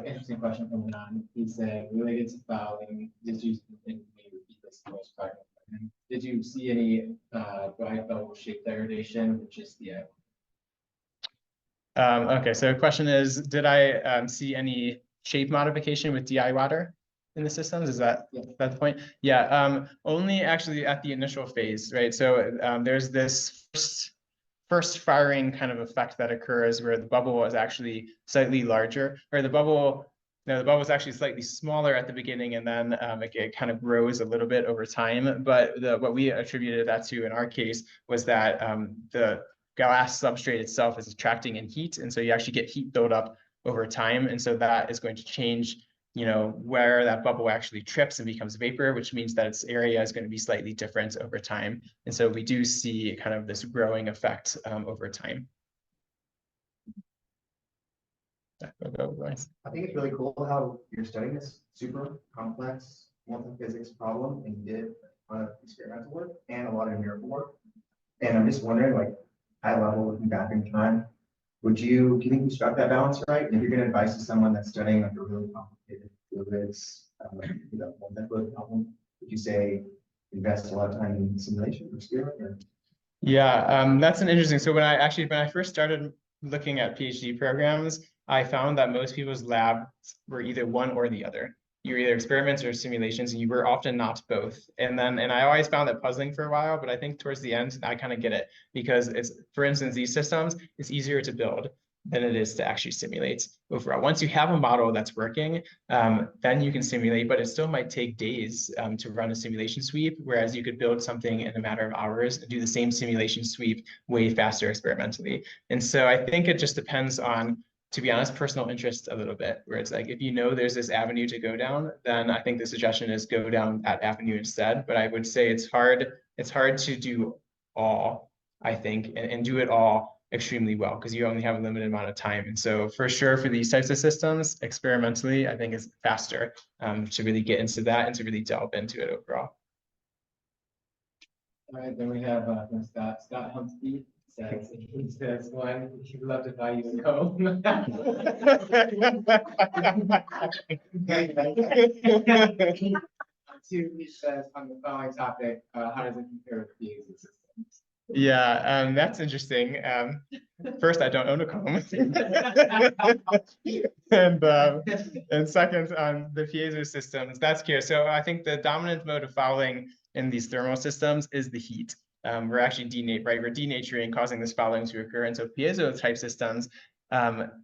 Interesting question from Anon. He said, related to fouling, did you repeat this most part? Did you see any biofouling shape degradation, which is the Okay, so the question is, did I see any shape modification with DI water in the systems? Is that the point? Yeah, only actually at the initial phase, right? So there's this first firing kind of effect that occurs where the bubble is actually slightly larger, or the bubble is actually slightly smaller at the beginning, and then it kind of grows a little bit over time. But what we attributed that to in our case was that the glass substrate itself is attracting in heat, and so you actually get heat buildup over time, and so that is going to change where that bubble actually trips and becomes vapor, which means that its area is going to be slightly different over time. And so we do see kind of this growing effect over time. I think it's really cool how you're studying this super complex quantum physics problem and you did a lot of experimental work and a lot of numerical work. And I'm just wondering, like, high level, looking back in time, do you think you struck that balance right? And if you're going to advise to someone that's studying like a really complicated fluids, one problem, would you say invest a lot of time in simulation or experiment? Or? Yeah, that's an interesting. So when I first started looking at PhD programs, I found that most people's labs were either one or the other. You were either experiments or simulations, and you were often not both. And I always found that puzzling for a while, but I think towards the end, I kind of get it because it's, for instance, these systems, it's easier to build than it is to actually simulate overall. Once you have a model that's working, then you can simulate, but it still might take days to run a simulation sweep, whereas you could build something in a matter of hours and do the same simulation sweep way faster experimentally. And so I think it just depends on, to be honest, personal interest a little bit, where it's like, if there's this avenue to go down, then I think the suggestion is go down that avenue instead. But I would say it's hard to do all, I think, and do it all extremely well because you only have a limited amount of time. And so for sure, for these types of systems, experimentally, I think it's faster to really get into that and to really delve into it overall. All right, then we have Scott Humphrey. He says, one, he'd love to buy you a comb. Two, he says, on the following topic, how does it compare with PhD systems? Yeah, that's interesting. First, I don't own a comb. And second, on the piezo systems, that's clear. So I think the dominant mode of fouling in these thermal systems is the heat. We're actually we're denaturing, causing this fouling to occur. And so piezo type systems,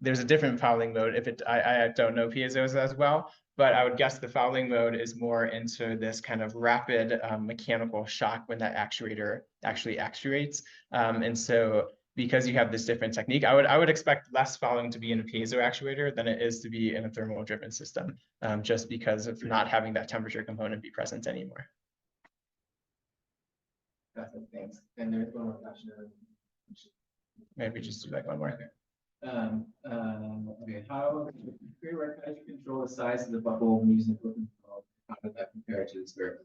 there's a different fouling mode. I don't know piezos as well, but I would guess the fouling mode is more into this kind of rapid mechanical shock when that actuator actually actuates. And so because you have this different technique, I would expect less fouling to be in a piezo actuator than it is to be in a thermal driven system, just because of not having that temperature component be present anymore. Thanks. And there's one more question. Maybe just do like one more. Okay, how do you control the size of the bubble when using open foam? How does that compare to the spherical?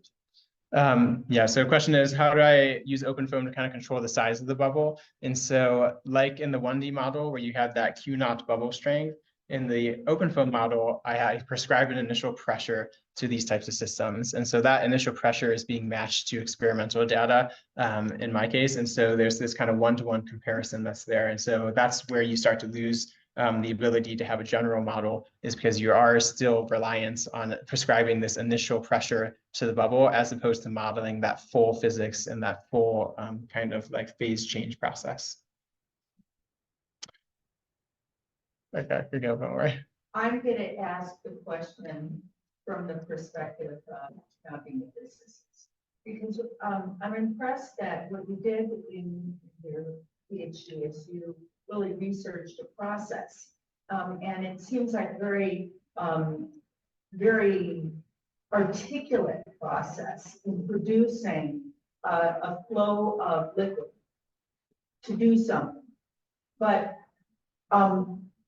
Yeah, so the question is, how do I use open foam to kind of control the size of the bubble? And so like in the 1D model where you had that Q0 bubble strength, in the open foam model, I prescribe an initial pressure to these types of systems. And so that initial pressure is being matched to experimental data in my case. And so there's this kind of one-to-one comparison that's there. And so that's where you start to lose the ability to have a general model, is because you are still reliant on prescribing this initial pressure to the bubble as opposed to modeling that full physics and that full kind of like phase change process. Okay, we go, don't worry. I'm going to ask the question from the perspective of not being a physicist, because I'm impressed that what you did in your PhD is you really researched a process, and it seems like very articulate process in producing a flow of liquid to do something, but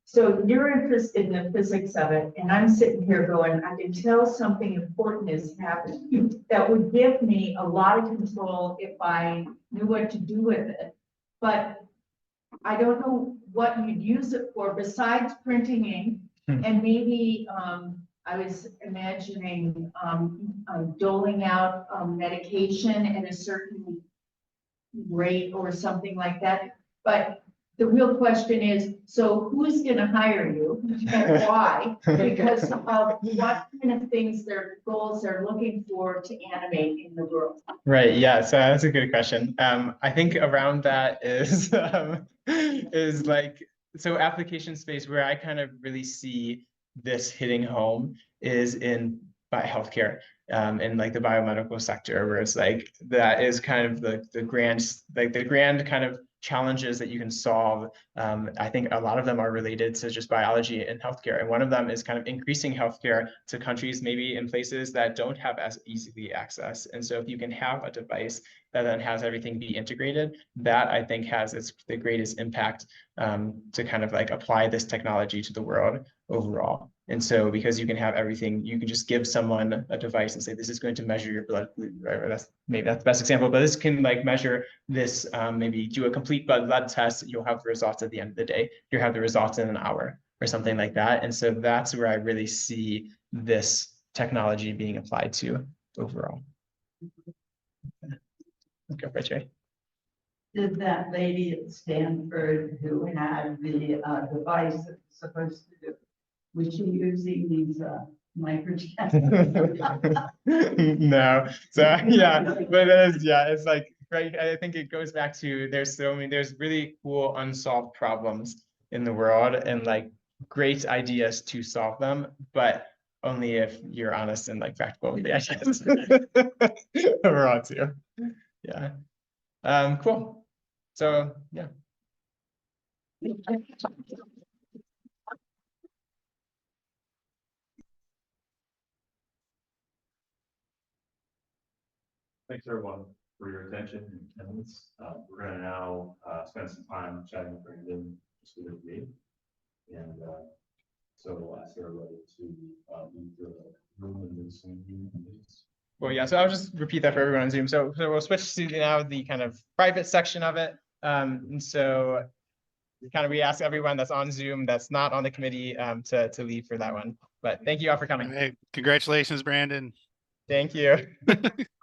so you're interested in the physics of it, and I'm sitting here going, I can tell something important is happening that would give me a lot of control if I knew what to do with it. But I don't know what you'd use it for besides printing ink, and maybe I was imagining doling out medication at a certain rate or something like that. But the real question is, so who's going to hire you and why? Because of what kind of things their goals they're looking for to animate in the world. Right. Yeah. So that's a good question. I think around that is like, so application space where I kind of really see this hitting home is in healthcare, in like the biomedical sector, where it's like that is kind of the grand kind of challenges that you can solve. I think a lot of them are related to just biology and healthcare. And one of them is kind of increasing healthcare to countries maybe in places that don't have as easily access. And so if you can have a device that then has everything be integrated, that I think has the greatest impact to kind of like apply this technology to the world overall. And so because you can have everything, you can just give someone a device and say, this is going to measure your blood, right? Or maybe that's the best example, but this can like measure this, maybe do a complete blood test. You'll have the results at the end of the day. You'll have the results in an hour or something like that. And so that's where I really see this technology being applied to overall. Okay, right, Jay. Did that lady at Stanford who had the device that was supposed to do, was she using these microchips? No. So yeah, but it is, yeah, it's like, right, I think it goes back to there's really cool unsolved problems in the world and like great ideas to solve them, but only if you're honest and like practical with the ideas overall too. Yeah. Cool. So yeah. Thanks everyone for your attention and attendance. We're going to now spend some time chatting with Brandon just with me. And so we'll ask everybody to leave the room and do some meetings. Well, yeah, so I'll just repeat that for everyone on Zoom. So we'll switch to now the kind of private section of it. And so we ask everyone that's on Zoom that's not on the committee to leave for that one. But thank you all for coming. Hey, congratulations, Brandon. Thank you.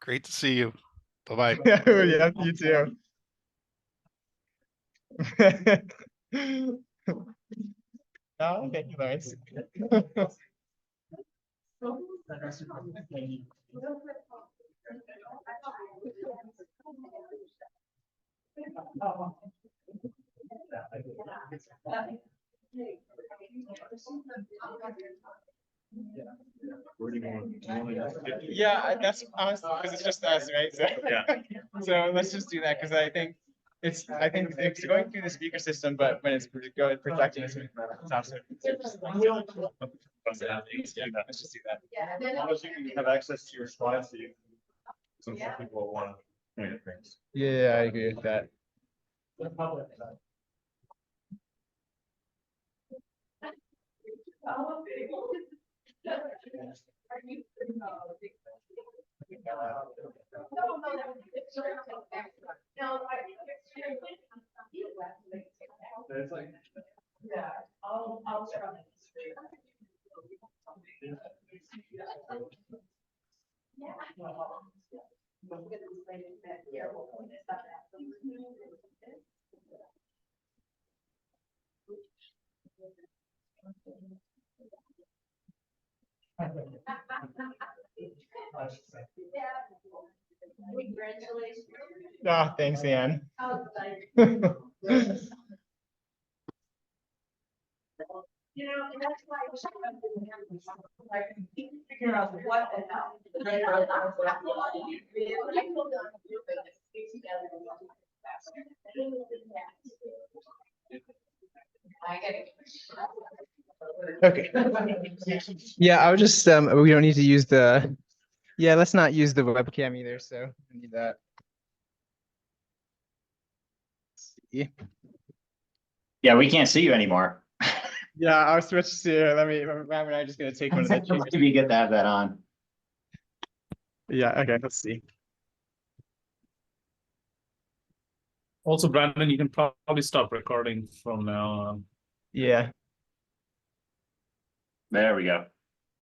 Great to see you. Bye-bye. Yeah, you too. Oh, thank you, Lawrence. Yeah, that's honestly because it's just us, right? So, Yeah. So let's just do that because I think it's going through the speaker system, but when it's going projecting, it's also. Let's just do that. Unless you can have access to your slides, so you can, some people want to make things. Yeah, I agree with that. Oh, thanks, Anne. You know, and that's why I figure out what the hell. Okay. Yeah, I would just we don't need to use the. Yeah, let's not use the webcam either. So I need that. Let's see. Yeah, we can't see you anymore. Yeah, I'll switch to. Let me. Rob and I are just gonna take one of the chairs. Do you get to have that on? Yeah. Okay. Let's see. Also, Brandon, you can probably stop recording from now on. Yeah. There we go.